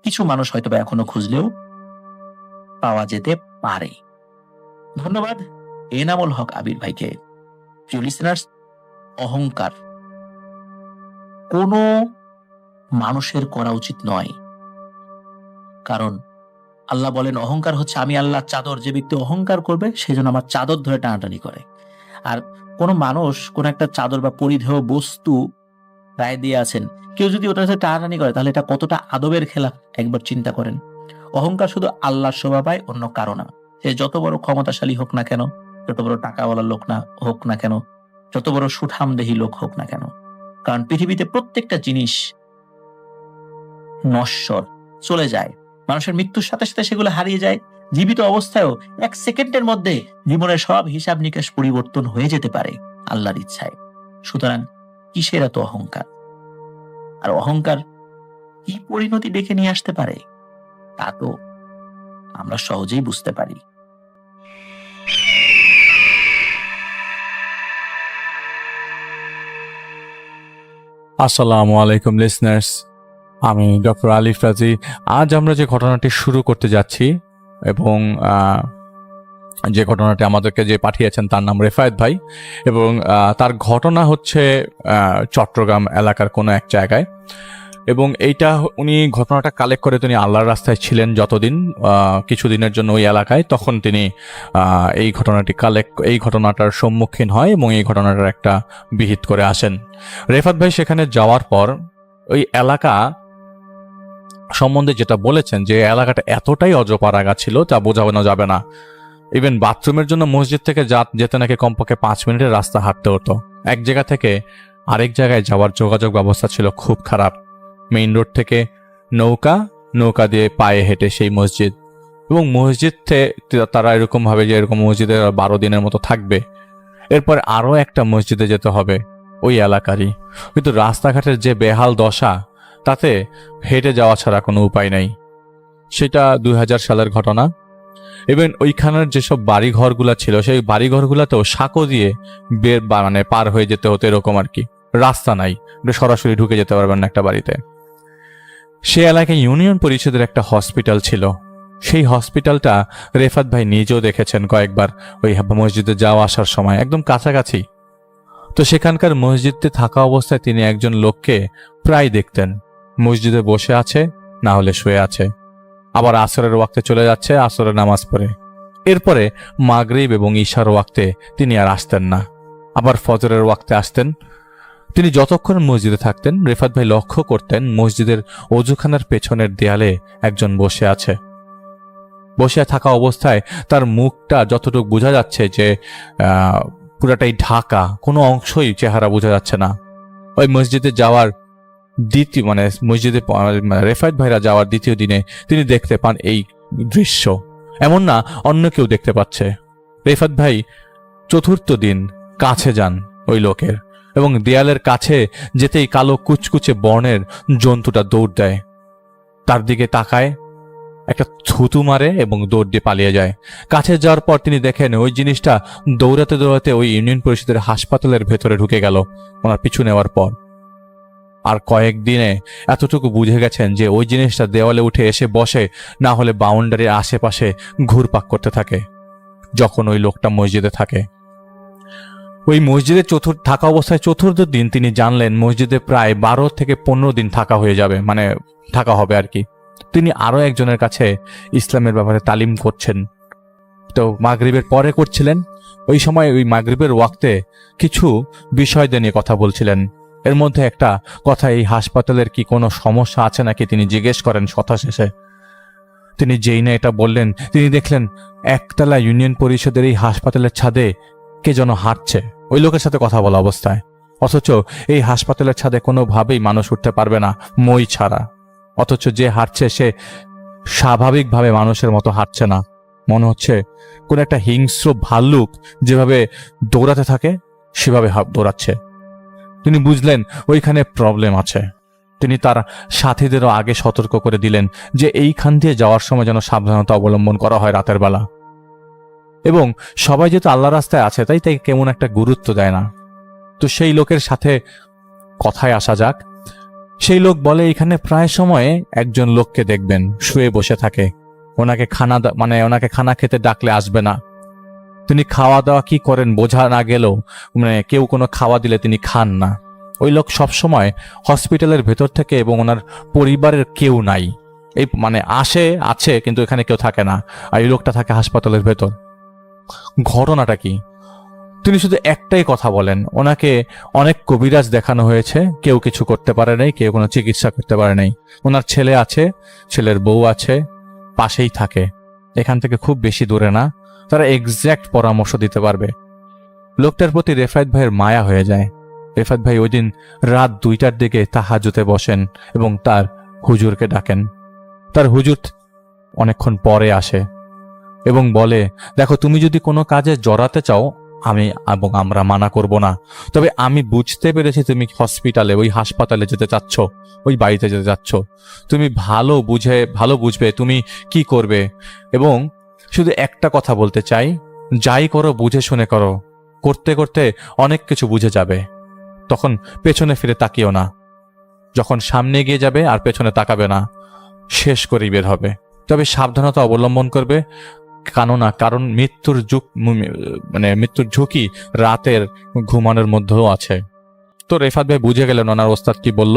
কিছু মানুষ হয়তো বা এখনো খুঁজলেও পাওয়া যেতে পারে। ধন্যবাদ এনামুল হক আবির ভাইকে। প্রিয় লিসেনার্স, অহংকার কোনো মানুষের করা উচিত নয়, কারণ আল্লাহ বলেন অহংকার হচ্ছে আমি আল্লাহর চাদর, যে ব্যক্তি অহংকার করবে সে যেন আমার চাদর ধরে টানাটানি করে। আর কোনো মানুষ কোন একটা চাদর বা পরিধেয় বস্তু গায়ে দিয়ে আছেন, কেউ যদি ওটার সাথে টানাটানি করে, তাহলে এটা কতটা আদবের খেলাফ একবার চিন্তা করেন। অহংকার শুধু আল্লাহর শোভা পায়, অন্য কারো না। সে যত বড় ক্ষমতাশালী হোক না কেন, যত বড় টাকাওয়ালা লোক না হোক না কেন, যত বড় সুঠামদেহী লোক হোক না কেন, কারণ পৃথিবীতে প্রত্যেকটা জিনিস নশ্বর, চলে যায়। মানুষের মৃত্যুর সাথে সাথে সেগুলো হারিয়ে যায়। জীবিত অবস্থায়ও 1 সেকেন্ডের মধ্যে জীবনের সব হিসাব নিকাশ পরিবর্তন হয়ে যেতে পারে আল্লাহর ইচ্ছায়। সুতরাং কিসের এত অহংকার? আর অহংকার কি পরিণতি ডেকে নিয়ে আসতে পারে তা তো আমরা সহজেই বুঝতে পারি। আসসালামু আলাইকুম লিসনার্স, আমি ডক্টর আলিফ রাজি। আজ আমরা যে ঘটনাটি শুরু করতে যাচ্ছি এবং যে ঘটনাটি আমাদেরকে যে পাঠিয়েছেন তার নাম রেফায়েত ভাই, এবং তার ঘটনা হচ্ছে চট্টগ্রাম এলাকার কোনো এক জায়গায়। এবং এইটা উনি ঘটনাটা কালেক্ট করে, তিনি আল্লাহর রাস্তায় ছিলেন যতদিন, কিছুদিনের জন্য ওই এলাকায়, তখন তিনি এই ঘটনাটার সম্মুখীন হয় এবং এই ঘটনাটার একটা বিহিত করে আসেন। রেফাত ভাই সেখানে যাওয়ার পর ওই এলাকা সম্বন্ধে যেটা বলেছেন, যে এলাকাটা এতটাই অজপাড়াগা ছিল তা বোঝানো যাবে না। ইভেন বাথরুমের জন্য মসজিদ থেকে যেতে নাকি কমপক্ষে 5 মিনিটের রাস্তা হাঁটতে হতো। এক জায়গা থেকে আরেক জায়গায় যাওয়ার যোগাযোগ ব্যবস্থা ছিল খুব খারাপ। মেইন রোড থেকে নৌকা দিয়ে পায়ে হেঁটে সেই মসজিদ, এবং মসজিদ থেকে তারা এরকম ভাবে যে এরকম মসজিদে 12 দিনের মতো থাকবে, এরপর আরো একটা মসজিদে যেতে হবে ওই এলাকারই। কিন্তু রাস্তাঘাটের যে বেহাল দশা, তাতে হেঁটে যাওয়া ছাড়া কোনো উপায় নাই। সেটা 2000 সালের ঘটনা। ইভেন ওইখানের যেসব বাড়িঘরগুলা ছিল, সেই বাড়িঘরগুলাতেও সাঁকো দিয়ে পার হয়ে যেতে হতো, এরকম আর কি। রাস্তা নাই, সরাসরি ঢুকে যেতে পারবেন না একটা বাড়িতে। সে এলাকায় ইউনিয়ন পরিষদের একটা হসপিটাল ছিল। সেই হসপিটালটা রেফাত ভাই নিজেও দেখেছেন কয়েকবার, ওই মসজিদে যাওয়া আসার সময় একদম কাছাকাছি। তো সেখানকার মসজিদে থাকা অবস্থায় তিনি একজন লোককে প্রায় দেখতেন, মসজিদে বসে আছে, না হলে শুয়ে আছে, আবার আসরের ওয়াক্তে চলে যাচ্ছে, আসরের নামাজ পড়ে। এরপরে মাগরিব এবং ঈশার ওয়াক্তে তিনি আর আসতেন না, আবার ফজরের ওয়াক্তে আসতেন। তিনি যতক্ষণ মসজিদে থাকতেন, রেফাত ভাই লক্ষ্য করতেন মসজিদের ওযুখানার পেছনের দেয়ালে একজন বসে আছে। বসে থাকা অবস্থায় তার মুখটা যতটুকু বোঝা যাচ্ছে যে পুরাটাই ঢাকা, কোনো অংশই চেহারা বোঝা যাচ্ছে না। ওই মসজিদে যাওয়ার মসজিদে রেফায়েত ভাইরা যাওয়ার দ্বিতীয় দিনে তিনি দেখতে পান এই দৃশ্য। এমন না অন্য কেউ দেখতে পাচ্ছে। রেফায়েত ভাই চতুর্থ দিন কাছে যান ওই লোকের, এবং দেয়ালের কাছে যেতেই কালো কুচকুচে বর্ণের জন্তুটা দৌড় দেয়, তার দিকে তাকায়, একটা থুতু মারে এবং দৌড় দিয়ে পালিয়ে যায়। কাছে যাওয়ার পর তিনি দেখেন ওই জিনিসটা দৌড়াতে দৌড়াতে ওই ইউনিয়ন পরিষদের হাসপাতালের ভেতরে ঢুকে গেল ওনার পিছু নেওয়ার পর। আর কয়েকদিনে এতটুকু বুঝে গেছেন যে ওই জিনিসটা দেওয়ালে উঠে এসে বসে, না হলে বাউন্ডারির আশেপাশে ঘুরপাক করতে থাকে যখন ওই লোকটা মসজিদে থাকে। ওই মসজিদে থাকা অবস্থায় চতুর্থ দিন তিনি জানলেন মসজিদে প্রায় 12 থেকে 15 দিন থাকা হয়ে যাবে, মানে থাকা হবে আর কি। তিনি আরো একজনের কাছে ইসলামের ব্যাপারে তালিম করছেন, তো মাগরিবের পরে করছিলেন। ওই সময় ওই মাগরিবের ওয়াক্তে কিছু বিষয় নিয়ে কথা বলছিলেন। এর মধ্যে একটা কথা, এই হাসপাতালের কি কোনো সমস্যা আছে নাকি তিনি জিজ্ঞেস করেন কথা শেষে। তিনি যেই না এটা বললেন, তিনি দেখলেন একতলা ইউনিয়ন পরিষদের এই হাসপাতালের ছাদে কে যেন হাঁটছে ওই লোকের সাথে কথা বলা অবস্থায়। অথচ এই হাসপাতালের ছাদে কোনোভাবেই মানুষ উঠতে পারবে না মই ছাড়া। অথচ যে হাঁটছে সে স্বাভাবিকভাবে মানুষের মতো হাঁটছে না, মনে হচ্ছে কোন একটা হিংস্র ভাল্লুক যেভাবে দৌড়াতে থাকে সেভাবে দৌড়াচ্ছে। তিনি বুঝলেন ওইখানে প্রবলেম আছে। তিনি তার সাথীদেরও আগে সতর্ক করে দিলেন যে এইখান দিয়ে যাওয়ার সময় যেন সাবধানতা অবলম্বন করা হয় রাতের বেলা। এবং সবাই যেহেতু আল্লাহ রাস্তায় আছে তাই কেমন একটা গুরুত্ব দেয় না। তো সেই লোকের সাথে কথায় আসা যাক। সেই লোক বলে এখানে প্রায় সময়ে একজন লোককে দেখবেন শুয়ে বসে থাকে, ওনাকে খানা খেতে ডাকলে আসবে না। তিনি খাওয়া দাওয়া কি করেন বোঝা না গেলেও কেউ কোনো খাওয়া দিলে তিনি খান না। ওই লোক সবসময় হসপিটালের ভেতর থেকে এবং ওনার পরিবারের কেউ নাই, এই আছে কিন্তু এখানে কেউ থাকে না। আর এই লোকটা থাকে হাসপাতালের ভেতর। ঘটনাটা কি? তিনি শুধু একটাই কথা বলেন, ওনাকে অনেক কবিরাজ দেখানো হয়েছে, কেউ কিছু করতে পারে নাই, কেউ কোনো চিকিৎসা করতে পারে নাই। ওনার ছেলে আছে, ছেলের বউ আছে, পাশেই থাকে, এখান থেকে খুব বেশি দূরে না, তারা এক্স্যাক্ট পরামর্শ দিতে পারবে। লোকটার প্রতি রেফায়েত ভাইয়ের মায়া হয়ে যায়। রেফায়েত ভাই ওই দিন রাত 2টার দিকে তাহাজ্জুদে বসেন এবং তার হুজুরকে ডাকেন। তার হুজুর অনেকক্ষণ পরে আসে এবং বলে, দেখো তুমি যদি কোনো কাজে জড়াতে চাও আমরা মানা করব না, তবে আমি বুঝতে পেরেছি তুমি হসপিটালে ওই হাসপাতালে যেতে চাচ্ছ, ওই বাড়িতে যেতে চাচ্ছ। তুমি ভালো বুঝবে তুমি কি করবে। এবং শুধু একটা কথা বলতে চাই, যাই করো বুঝে শুনে করো, করতে করতে অনেক কিছু বুঝে যাবে। তখন পেছনে ফিরে তাকিও না, যখন সামনে গিয়ে যাবে আর পেছনে তাকাবে না, শেষ করেই বের হবে। তবে সাবধানতা অবলম্বন করবে, কারণ মৃত্যুর ঝুঁকি রাতের ঘুমানোর মধ্যেও আছে। তো রেফাত ভাই বুঝে গেলেন ওনার ওস্তাদ কি বলল।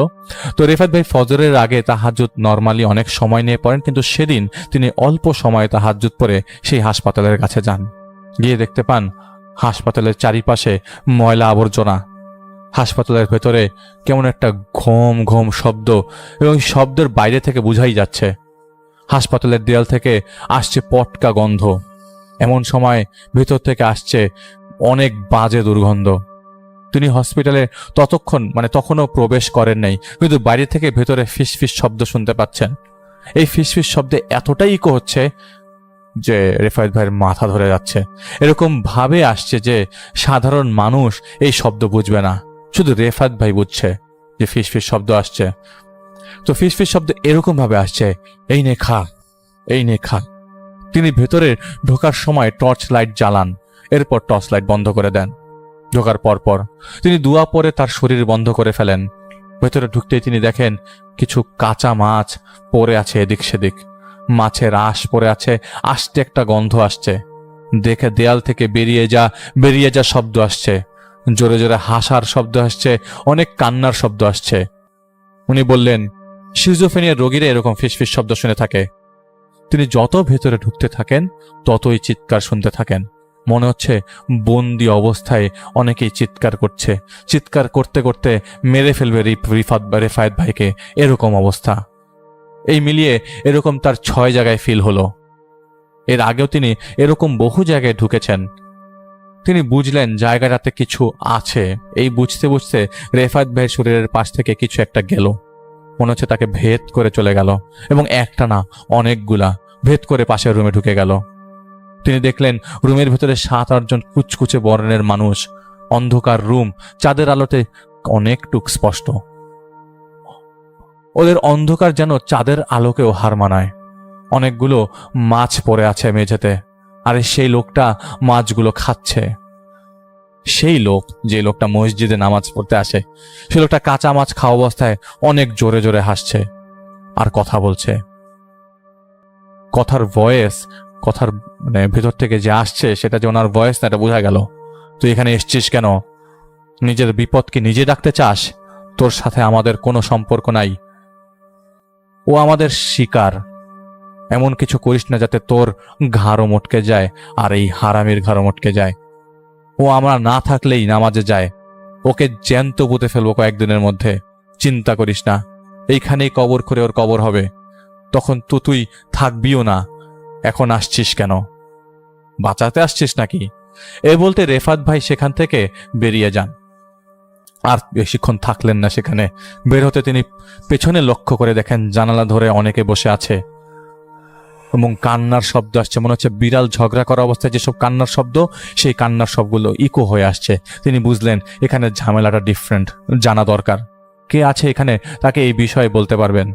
তো রেফাত ভাই ফজরের আগে তাহাজ্জুদ নরমালি অনেক সময় নিয়ে পড়েন, কিন্তু সেদিন তিনি অল্প সময়ে তাহাজ্জুদ পড়ে সেই হাসপাতালের কাছে যান। গিয়ে দেখতে পান হাসপাতালের চারিপাশে ময়লা আবর্জনা, হাসপাতালের ভেতরে কেমন একটা ঘোম ঘোম শব্দ, এবং শব্দের বাইরে থেকে বুঝাই যাচ্ছে হাসপাতালের দেয়াল থেকে আসছে পটকা গন্ধ। এমন সময় ভেতর থেকে আসছে অনেক বাজে দুর্গন্ধ। তিনি হসপিটালে তখনও প্রবেশ করেন নাই, কিন্তু বাইরে থেকে ভেতরে ফিসফিস শব্দ শুনতে পাচ্ছেন। এই ফিসফিস শব্দে এতটাই ইকো হচ্ছে যে রেফায়েত ভাইয়ের মাথা ধরে যাচ্ছে। এরকম ভাবে আসছে যে সাধারণ মানুষ এই শব্দ বুঝবে না, শুধু রেফায়েত ভাই বুঝছে যে ফিসফিস শব্দ আসছে। তো ফিসফিস শব্দ এরকম ভাবে আসছে, এই নে খা, এই নে খা। তিনি ভেতরে ঢোকার সময় টর্চ লাইট জ্বালান, এরপর টর্চ লাইট বন্ধ করে দেন। ঢোকার পর তিনি দুয়া পরে তার শরীর বন্ধ করে ফেলেন। ভেতরে ঢুকতেই তিনি দেখেন কিছু কাঁচা মাছ পড়ে আছে এদিক সেদিক, মাছের আঁশ পড়ে আছে, আস্তে একটা গন্ধ আসছে। দেখে দেয়াল থেকে বেরিয়ে যা শব্দ আসছে, জোরে জোরে হাসার শব্দ আসছে, অনেক কান্নার শব্দ আসছে। উনি বললেন সিজোফ্রেনিয়ার রোগীরা এরকম ফিসফিস শব্দ শুনে থাকে। তিনি যত ভেতরে ঢুকতে থাকেন ততই চিৎকার শুনতে থাকেন। মনে হচ্ছে বন্দি অবস্থায় অনেকেই চিৎকার করছে, চিৎকার করতে করতে মেরে ফেলবে রেফায়েত ভাইকে, এরকম অবস্থা। এই মিলিয়ে এরকম তার 6 জায়গায় ফিল হলো। এর আগেও তিনি এরকম বহু জায়গায় ঢুকেছেন। তিনি বুঝলেন জায়গাটাতে কিছু আছে। এই বুঝতে বুঝতে রেফায়েত ভাইয়ের শরীরের পাশ থেকে কিছু একটা গেল, মনে হচ্ছে তাকে ভেদ করে চলে গেল, এবং একটা না অনেকগুলা ভেদ করে পাশের রুমে ঢুকে গেল। তিনি দেখলেন রুমের ভেতরে 7-8 জন কুচকুচে বর্ণের মানুষ, অন্ধকার রুম, চাঁদের আলোতে অনেকটুক স্পষ্ট। ওদের অন্ধকার যেন চাঁদের আলোকেও হার মানায়। অনেকগুলো মাছ পড়ে আছে মেঝেতে, আর সেই লোকটা মাছগুলো খাচ্ছে। সেই লোক, যে লোকটা মসজিদে নামাজ পড়তে আসে, সেই লোকটা কাঁচা মাছ খাওয়া অবস্থায় অনেক জোরে জোরে হাসছে আর কথা বলছে। কথার ভয়েস, কথার মানে ভেতর থেকে যে আসছে সেটা যে ওনার ভয়েস না, এটা বোঝা গেল। তুই এখানে এসছিস কেন? নিজের বিপদ কি নিজে ডাকতে চাস? তোর সাথে আমাদের কোনো সম্পর্ক নাই। ও আমাদের শিকার। এমন কিছু করিস না যাতে তোর ঘাড়ও মটকে যায় আর এই হারামির ঘাড়ও মটকে যায়। ও আমরা না থাকলেই নামাজে যায়। ওকে জ্যান্ত পুঁতে ফেলবো কয়েকদিনের মধ্যে। চিন্তা করিস না, এইখানেই কবর করে ওর কবর হবে। তখন তো তুই থাকবিও না। এখন আসছিস কেন? বাঁচাতে আসছিস নাকি? এ বলতে রেফাত ভাই সেখান থেকে বেরিয়ে যান। আর বেশিক্ষণ থাকলেন না সেখানে। বের হতে তিনি পেছনে লক্ষ্য করে দেখেন জানালা ধরে অনেকে বসে আছে এবং কান্নার শব্দ আসছে। মনে হচ্ছে বিড়াল ঝগড়া করা অবস্থায় যেসব কান্নার শব্দ, সেই কান্নার সবগুলো ইকো হয়ে আসছে। তিনি বুঝলেন এখানে ঝামেলাটা ডিফারেন্ট, জানা দরকার। কে আছে এখানে, তাকে এই বিষয়ে বলতে পারবেন।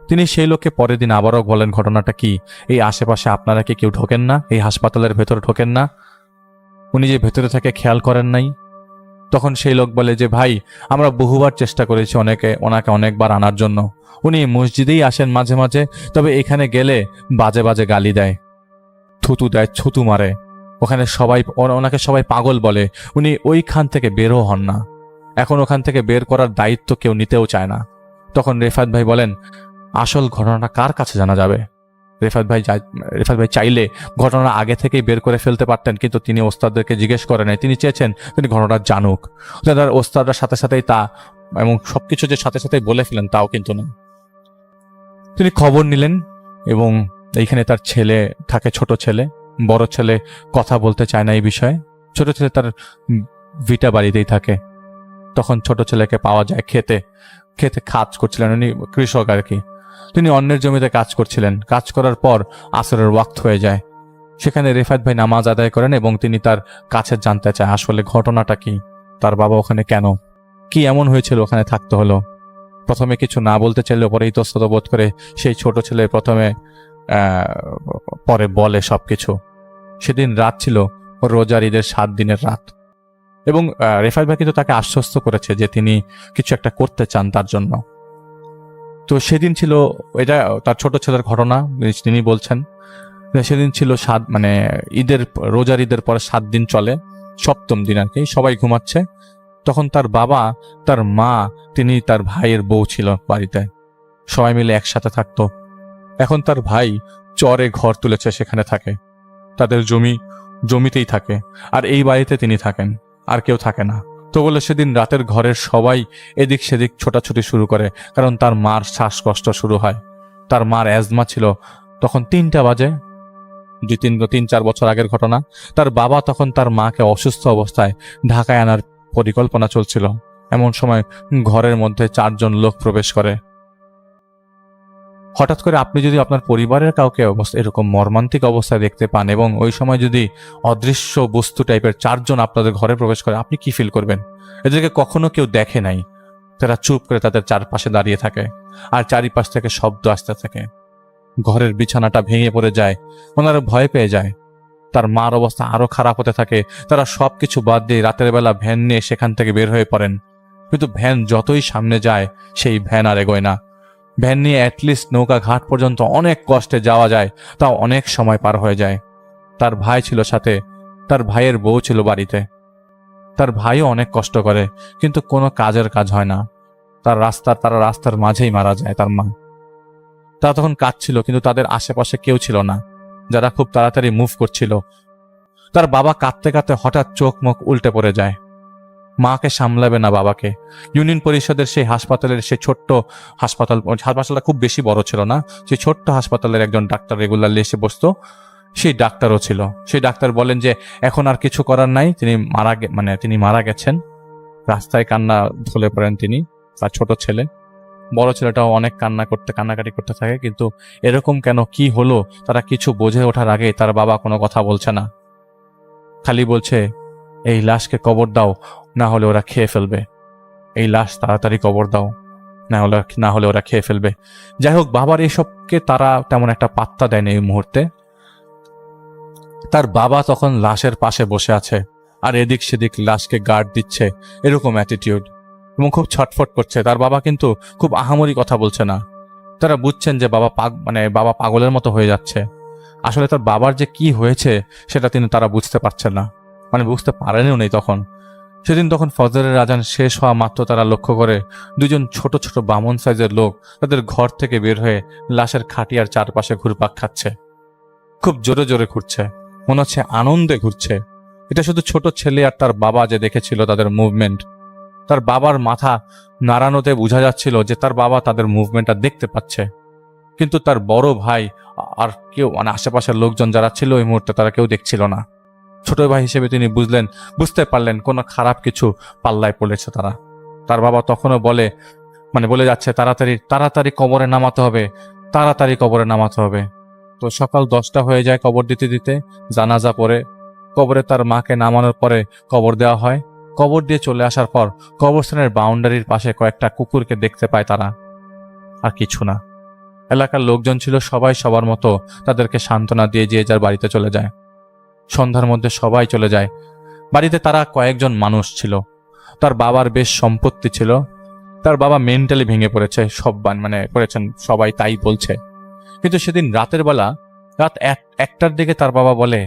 তিনি সেই লোককে পরের দিন আবারও বলেন, ঘটনাটা কি? এই আশেপাশে আপনারা কি কেউ ঢোকেন না? এই হাসপাতালের ভেতরে ঢোকেন না? উনি যে ভেতরে থাকে খেয়াল করেন নাই? তখন সেই লোক বলে যে, ভাই, আমরা বহুবার চেষ্টা করেছি ওনাকে অনেকবার আনার জন্য। উনি মসজিদেই আসেন মাঝে মাঝে, তবে এখানে গেলে বাজে বাজে গালি দেয়, থুতু দেয়, ছুতু মারে। ওখানে ওনাকে সবাই পাগল বলে। উনি ওইখান থেকে বেরও হন না। এখন ওখান থেকে বের করার দায়িত্ব কেউ নিতেও চায় না। তখন রেফাত ভাই বলেন, আসল ঘটনাটা কার কাছে জানা যাবে? রেফাত ভাই চাইলে ঘটনা আগে থেকেই বের করে ফেলতে পারতেন, কিন্তু তিনি ওস্তাদদেরকে জিজ্ঞেস করে নাই। তিনি চেয়েছেন তিনি ঘটনাটা জানুক। তার ওস্তাদরা সাথে সাথেই তা এবং সবকিছু যে সাথে সাথেই বলে ফেলেন তাও কিন্তু না। তিনি খবর নিলেন এবং এইখানে তার ছেলে থাকে, ছোট ছেলে। বড় ছেলে কথা বলতে চায় না এই বিষয়ে। ছোট ছেলে তার ভিটা বাড়িতেই থাকে। তখন ছোট ছেলেকে পাওয়া যায় খেতে কাজ করছিলেন। উনি কৃষক আর কি। তিনি অন্যের জমিতে কাজ করছিলেন। কাজ করার পর আসরের ওয়াক্ত হয়ে যায়। সেখানে রেফাত ভাই নামাজ আদায় করেন এবং তিনি তার কাছে জানতে চায় আসলে ঘটনাটা কি, তার বাবা ওখানে কেন, কি এমন হয়েছিল ওখানে থাকতে হলো। প্রথমে কিছু না বলতে চাইলে পরে ইতস্তত বোধ করে সেই ছোট ছেলে পরে বলে সবকিছু। সেদিন রাত ছিল রোজার ঈদের 7 দিনের রাত এবং রেফাত ভাই কিন্তু তাকে আশ্বস্ত করেছে যে তিনি কিছু একটা করতে চান তার জন্য। তো সেদিন ছিল, এটা তার ছোট ছেলের ঘটনা, তিনি বলছেন সেদিন ছিল রোজার ঈদের পরে 7 দিন চলে, 7ম দিন আর কি। সবাই ঘুমাচ্ছে। তখন তার বাবা, তার মা, তিনি তার ভাইয়ের বউ ছিল বাড়িতে। সবাই মিলে একসাথে থাকতো। এখন তার ভাই চরে ঘর তুলেছে, সেখানে থাকে। তাদের জমিতেই থাকে। আর এই বাড়িতে তিনি থাকেন, আর কেউ থাকে না। তো বলে সেদিন রাতের ঘরের সবাই এদিক সেদিক ছোটাছুটি শুরু করে, কারণ তার মার শ্বাসকষ্ট শুরু হয়। তার মার অ্যাজমা ছিল। তখন 3টা বাজে, 3-4 বছর আগের ঘটনা। তার বাবা তখন তার মাকে অসুস্থ অবস্থায় ঢাকায় আনার পরিকল্পনা চলছিল। এমন সময় ঘরের মধ্যে 4 জন লোক প্রবেশ করে। হঠাৎ করে আপনি যদি আপনার পরিবারের কাউকে এরকম মর্মান্তিক অবস্থায় দেখতে পান এবং ওই সময় যদি অদৃশ্য বস্তু টাইপের 4 জন আপনাদের ঘরে প্রবেশ করে, আপনি কি ফিল করবেন? এদেরকে কখনো কেউ দেখে নাই। তারা চুপ করে তাদের চারপাশে দাঁড়িয়ে থাকে আর চারিপাশ থেকে শব্দ আসতে থাকে। ঘরের বিছানাটা ভেঙে পড়ে যায়। ওনারা ভয় পেয়ে যায়। তার মার অবস্থা আরো খারাপ হতে থাকে। তারা সবকিছু বাদ দিয়ে রাতের বেলা ভ্যান নিয়ে সেখান থেকে বের হয়ে পড়েন। কিন্তু ভ্যান যতই সামনে যায়, সেই ভ্যান আর এগোয় না। ভ্যান নিয়ে অ্যাটলিস্ট নৌকা ঘাট পর্যন্ত অনেক কষ্টে যাওয়া যায়, তাও অনেক সময় পার হয়ে যায়। তার ভাই ছিল সাথে, তার ভাইয়ের বউ ছিল বাড়িতে। তার ভাইও অনেক কষ্ট করে, কিন্তু কোনো কাজের কাজ হয় না। তারা রাস্তার মাঝেই মারা যায়। তার মা, তারা তখন কাঁদছিল, কিন্তু তাদের আশেপাশে কেউ ছিল না যারা খুব তাড়াতাড়ি মুভ করছিল। তার বাবা কাঁদতে কাঁদতে হঠাৎ চোখ মুখ উল্টে পড়ে যায়। মাকে সামলাবে না বাবাকে। ইউনিয়ন পরিষদের সেই হাসপাতালের সেই ছোট্ট হাসপাতালটা খুব বেশি বড় ছিল না। সেই ছোট্ট হাসপাতালের একজন ডাক্তার রেগুলারলি এসে বসতো। সেই ডাক্তারও ছিল। সেই ডাক্তার বলেন যে এখন আর কিছু করার নাই, তিনি মারা গেছেন। রাস্তায় ঢলে পড়েন তিনি, তার ছোট ছেলে। বড় ছেলেটাও অনেক কান্নাকাটি করতে থাকে। কিন্তু এরকম কেন, কি হলো, তারা কিছু বোঝে ওঠার আগে তার বাবা কোনো কথা বলছে না। খালি বলছে, এই লাশকে কবর দাও, না হলে ওরা খেয়ে ফেলবে। এই লাশ তাড়াতাড়ি কবর দাও, না হলে ওরা খেয়ে ফেলবে। যাই হোক, বাবার এসবকে তারা তেমন একটা পাত্তা দেয়নি এই মুহূর্তে। তার বাবা তখন লাশের পাশে বসে আছে। আর এদিক সেদিক লাশকে গার্ড দিচ্ছে, এরকম অ্যাটিটিউড, এবং খুব ছটফট করছে। তার বাবা কিন্তু খুব আহামরি কথা বলছে না। তারা বুঝছেন যে বাবা পাগলের মতো হয়ে যাচ্ছে। আসলে তার বাবার যে কি হয়েছে সেটা তারা বুঝতে পারছেন না, বুঝতে পারেনও নেই তখন। সেদিন তখন ফজরের আজান শেষ হওয়া মাত্র তারা লক্ষ্য করে দুজন ছোট ছোট বামন সাইজের লোক তাদের ঘর থেকে বের হয়ে লাশের খাটিয়ার চারপাশে ঘুরপাক খাচ্ছে। খুব জোরে জোরে ঘুরছে, মনে হচ্ছে আনন্দে ঘুরছে। এটা শুধু ছোট ছেলে আর তার বাবা যে দেখেছিল তাদের মুভমেন্ট। তার বাবার মাথা নাড়ানোতে বোঝা যাচ্ছিল যে তার বাবা তাদের মুভমেন্টটা দেখতে পাচ্ছে, কিন্তু তার বড় ভাই আর কেউ আশেপাশের লোকজন যারা ছিল ওই মুহূর্তে তারা কেউ দেখছিল না। ছোট ভাই হিসেবে তিনি বুঝতে পারলেন কোনো খারাপ কিছু পাল্লায় পড়েছে তারা। তার বাবা তখনও বলে যাচ্ছে তাড়াতাড়ি তাড়াতাড়ি কবরে নামাতে হবে, তাড়াতাড়ি কবরে নামাতে হবে। তো সকাল 10টা হয়ে যায় কবর দিতে দিতে। জানাজা পড়ে কবরে তার মাকে নামানোর পরে কবর দেওয়া হয়। কবর দিয়ে চলে আসার পর কবরস্থানের বাউন্ডারির পাশে কয়েকটা কুকুরকে দেখতে পায় তারা, আর কিছু না। এলাকার লোকজন ছিল সবাই সবার মতো তাদেরকে সান্ত্বনা দিয়ে যে যার বাড়িতে চলে যায়। সন্ধ্যার মধ্যে সবাই চলে যায়। বাড়িতে তারা কয়েকজন মানুষ ছিল। তার বাবার বেশ সম্পত্তি ছিল। তার বাবা মেন্টালি ভেঙে পড়েছে, পড়েছেন, সবাই তাই বলছে। কিন্তু সেদিন রাতের বেলা রাত 1টার দিকে তার বাবা বলে,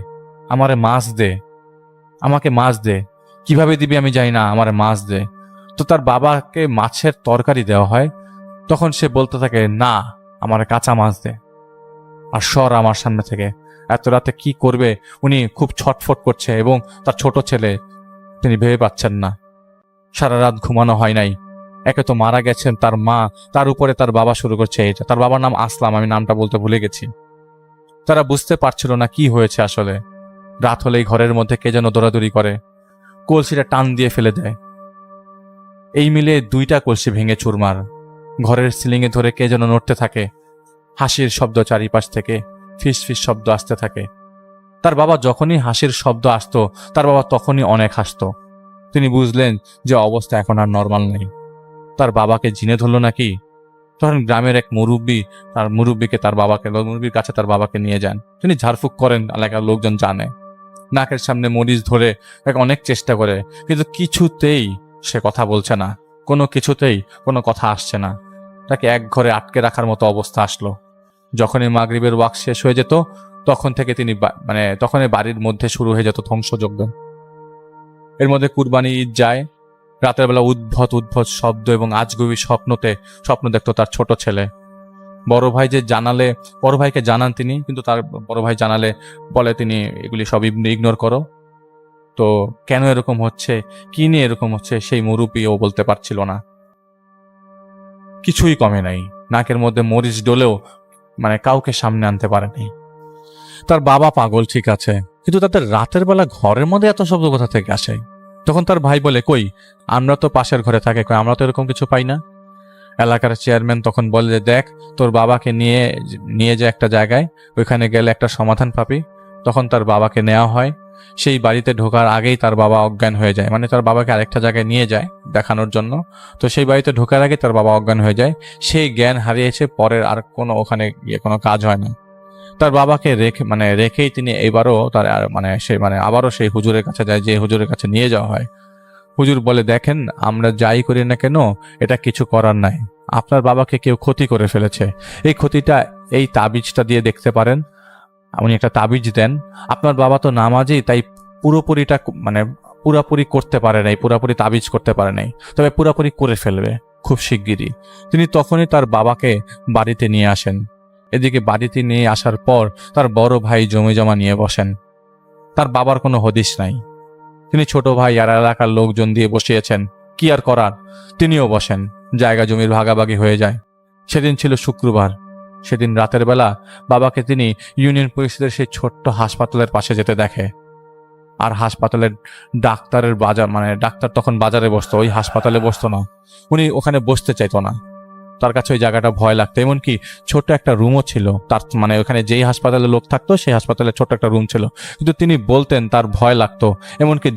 আমারে মাছ দে, আমাকে মাছ দে। কিভাবে দিবি আমি জানি না, আমারে মাছ দে। তো তার বাবাকে মাছের তরকারি দেওয়া হয়। তখন সে বলতে থাকে, না, আমারে কাঁচা মাছ দে, আর সর আমার সামনে থেকে। এত রাতে কি করবে? উনি খুব ছটফট করছে এবং তার ছোট ছেলে, তিনি ভেবে পাচ্ছেন না। সারা রাত ঘুমানো হয় নাই। একে তো মারা গেছেন তার মা, তার উপরে তার বাবা শুরু করছে এটা। তার বাবার নাম আসলাম, আমি নামটা বলতে ভুলে গেছি। তারা বুঝতে পারছিল না কি হয়েছে আসলে। রাত হলেই ঘরের মধ্যে কে যেন দৌড়াদৌড়ি করে, কলসিটা টান দিয়ে ফেলে দেয়। এই মিলে 2টা কলসি ভেঙে চুরমার। ঘরের সিলিংয়ে ধরে কে যেন নড়তে থাকে। হাসির শব্দ চারিপাশ থেকে, ফিস ফিস শব্দ আসতে থাকে। তার বাবা যখনই হাসির শব্দ আসতো তার বাবা তখনই অনেক হাসতো। তিনি বুঝলেন যে অবস্থা এখন আর নর্মাল নেই। তার বাবাকে জিনে ধরল নাকি। তখন গ্রামের এক মুরব্বীর কাছে তার বাবাকে নিয়ে যান। তিনি ঝাড়ফুঁক করেন, এলাকার লোকজন জানে। নাকের সামনে মরিচ ধরে অনেক চেষ্টা করে, কিন্তু কিছুতেই সে কথা বলছে না, কিছুতেই কোনো কথা আসছে না। তাকে এক ঘরে আটকে রাখার মতো অবস্থা আসলো। যখনই মাগরিবের ওয়াক্ত শেষ হয়ে যেত তখন থেকে তখনই বাড়ির মধ্যে শুরু হয়ে যেত ধ্বংসযজ্ঞ। এর মধ্যে কুরবানি ঈদ যায়। রাতের বেলা উদ্ভট শব্দ এবং আজগুবি স্বপ্ন দেখতো তার ছোট ছেলে। বড় ভাইকে জানান তিনি, কিন্তু তার বড় ভাই জানালে বলে তিনি এগুলি সব ইগনোর করো। তো কেন এরকম হচ্ছে, কি নিয়ে এরকম হচ্ছে, সেই মুরব্বিও বলতে পারছিল না। কিছুই কমে নাই। নাকের মধ্যে মরিচ ডলেও কাউকে সামনে আনতে পারেনি। তার বাবা পাগল ঠিক আছে, কিন্তু তাদের রাতের বেলা ঘরের মধ্যে এত শব্দ কোথা থেকে আসে? তখন তার ভাই বলে, কই, আমরা তো পাশের ঘরে থাকে, আমরা তো এরকম কিছু পাই না। এলাকার চেয়ারম্যান তখন বলে যে, দেখ, তোর বাবাকে নিয়ে যে একটা জায়গায়, ওইখানে গেলে একটা সমাধান পাবি। তখন তার বাবাকে নেওয়া হয়। সেই বাড়িতে ঢোকার আগেই তার বাবা অজ্ঞান হয়ে যায়। তার বাবাকে আরেকটা জায়গায় নিয়ে যায় দেখানোর জন্য। তো সেই বাড়িতে ঢোকার আগে তার বাবা অজ্ঞান হয়ে যায়। সেই জ্ঞান হারিয়েছে, পরের আর ওখানে কোনো কাজ হয় না। তার বাবাকে রেখেই তিনি এবারও আবারও সেই হুজুরের কাছে যায়, যে হুজুরের কাছে নিয়ে যাওয়া হয়। হুজুর বলে, দেখেন, আমরা যাই করি না কেন এটা কিছু করার নাই। আপনার বাবাকে কেউ ক্ষতি করে ফেলেছে। এই ক্ষতিটা এই তাবিজটা দিয়ে দেখতে পারেন। উনি একটা তাবিজ দেন। আপনার বাবা তো নামাজি, তাই পুরাপুরি করতে পারে নাই, পুরাপুরি তাবিজ করতে পারে নাই, তবে পুরাপুরি করে ফেলবে খুব শিগগিরই। তিনি তখনই তার বাবাকে বাড়িতে নিয়ে আসেন। এদিকে বাড়িতে নিয়ে আসার পর তার বড় ভাই জমি জমা নিয়ে বসেন। তার বাবার কোনো হদিশ নাই। তিনি ছোট ভাই আর এলাকার লোকজন দিয়ে বসিয়েছেন, কি আর করার, তিনিও বসেন। জায়গা জমির ভাগাভাগি হয়ে যায়। সেদিন ছিল শুক্রবার। সেদিন রাতের বেলা বাবাকে তিনি ইউনিয়ন পরিষদের সেই ছোট্ট হাসপাতালের পাশে যেতে দেখে। আর হাসপাতালের ডাক্তার তখন বাজারে বসতো, ওই হাসপাতালে বসতো না। উনি ওখানে বসতে চাইতো না, তার কাছে ওই জায়গাটা ভয় লাগতো। এমনকি ছোট্ট একটা রুমও ছিল তার, ওখানে যেই হাসপাতালে লোক থাকতো সেই হাসপাতালে ছোট্ট একটা রুম ছিল, কিন্তু তিনি বলতেন তার ভয় লাগতো। এমনকি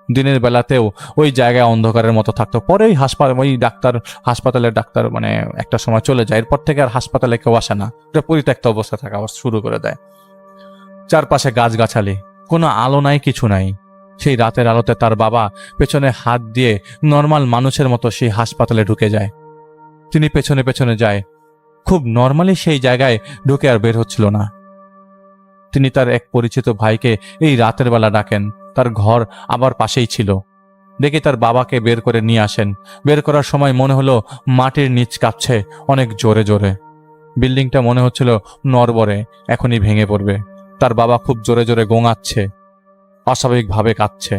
দিনের বেলাতেও ওই জায়গায় অন্ধকারের মতো থাকতো। পরে হাসপাতালের ডাক্তার একটা সময় চলে যায়। এরপর থেকে আর হাসপাতালে কেউ আসে না, এটা পরিত্যক্ত অবস্থা থাকা শুরু করে দেয়। চারপাশে গাছগাছালি, কোনো আলো নাই, কিছু নাই। সেই রাতের আলোতে তার বাবা পেছনে হাত দিয়ে নর্মাল মানুষের মতো সেই হাসপাতালে ঢুকে যায়। তিনি পেছনে পেছনে যায়, খুব নর্মালি সেই জায়গায় ঢুকে আর বের হচ্ছিল না। তিনি তার এক পরিচিত ভাইকে এই রাতের বেলা ডাকেন, তার ঘর আবার পাশেই ছিল। দেখে তার বাবাকে বের করে নিয়ে আসেন। বের করার সময় মনে হলো মাটির নিচ কাঁপছে অনেক জোরে জোরে। বিল্ডিংটা মনে হচ্ছিল নড়বড়ে, এখনই ভেঙে পড়বে। তার বাবা খুব জোরে জোরে গোঙাচ্ছে, অস্বাভাবিকভাবে কাঁদছে।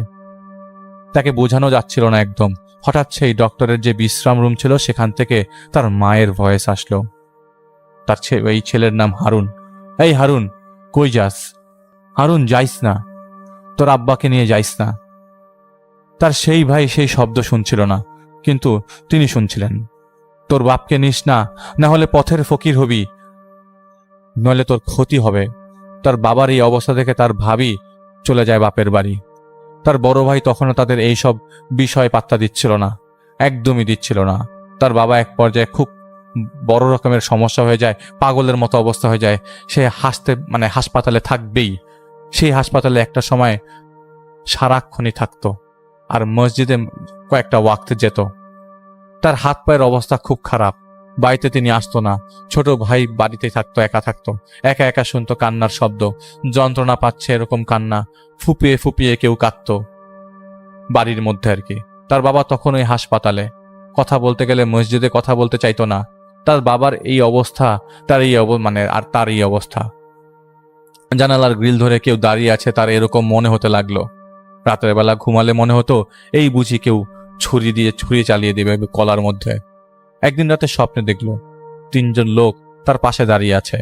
তাকে বোঝানো যাচ্ছিল না একদম। হঠাৎ সেই ডক্টরের যে বিশ্রাম রুম ছিল সেখান থেকে তার মায়ের ভয়েস আসলো। তার এই ছেলের নাম হারুন। এই হারুন, কই যাস? হারুন, যাইস না, তোর আব্বাকে নিয়ে যাইস না। তার সেই ভাই সেই শব্দ শুনছিল না, কিন্তু তিনি শুনছিলেন। তোর বাপকে নিস না, না হলে পথের ফকির হবি, নইলে তোর ক্ষতি হবে। তার বাবার এই অবস্থা দেখে তার ভাবি চলে যায় বাপের বাড়ি। তার বড় ভাই তখনও তাদের এই সব বিষয় পাত্তা দিচ্ছিল না, একদমই দিচ্ছিল না। তার বাবা এক পর্যায়ে খুব বড় রকমের সমস্যা হয়ে যায়, পাগলের মতো অবস্থা হয়ে যায়। সে হাসপাতালে থাকবেই। সেই হাসপাতালে একটা সময় সারাক্ষণই থাকতো, আর মসজিদে কয়েকটা ওয়াক্তে যেত। তার হাত পায়ের অবস্থা খুব খারাপ, বাড়িতে তিনি আসতো না। ছোট ভাই বাড়িতে থাকতো, একা থাকতো, একা একা শুনতো কান্নার শব্দ, যন্ত্রণা পাচ্ছে এরকম কান্না, ফুপিয়ে ফুপিয়ে কেউ কাঁদতো বাড়ির মধ্যে আর কি। তার বাবা তখন ওই হাসপাতালে, কথা বলতে গেলে মসজিদে কথা বলতে চাইতো না। তার বাবার এই অবস্থা, তার এই অবস্থা। জানালার গ্রিল ধরে কেউ দাঁড়িয়ে আছে তার এরকম মনে হতে লাগলো। রাতের বেলা ঘুমালে মনে হতো এই বুঝি কেউ ছুরি চালিয়ে দেবে কলার মধ্যে। একদিন রাতে স্বপ্নে দেখল 3 জন লোক তার পাশে দাঁড়িয়ে আছে,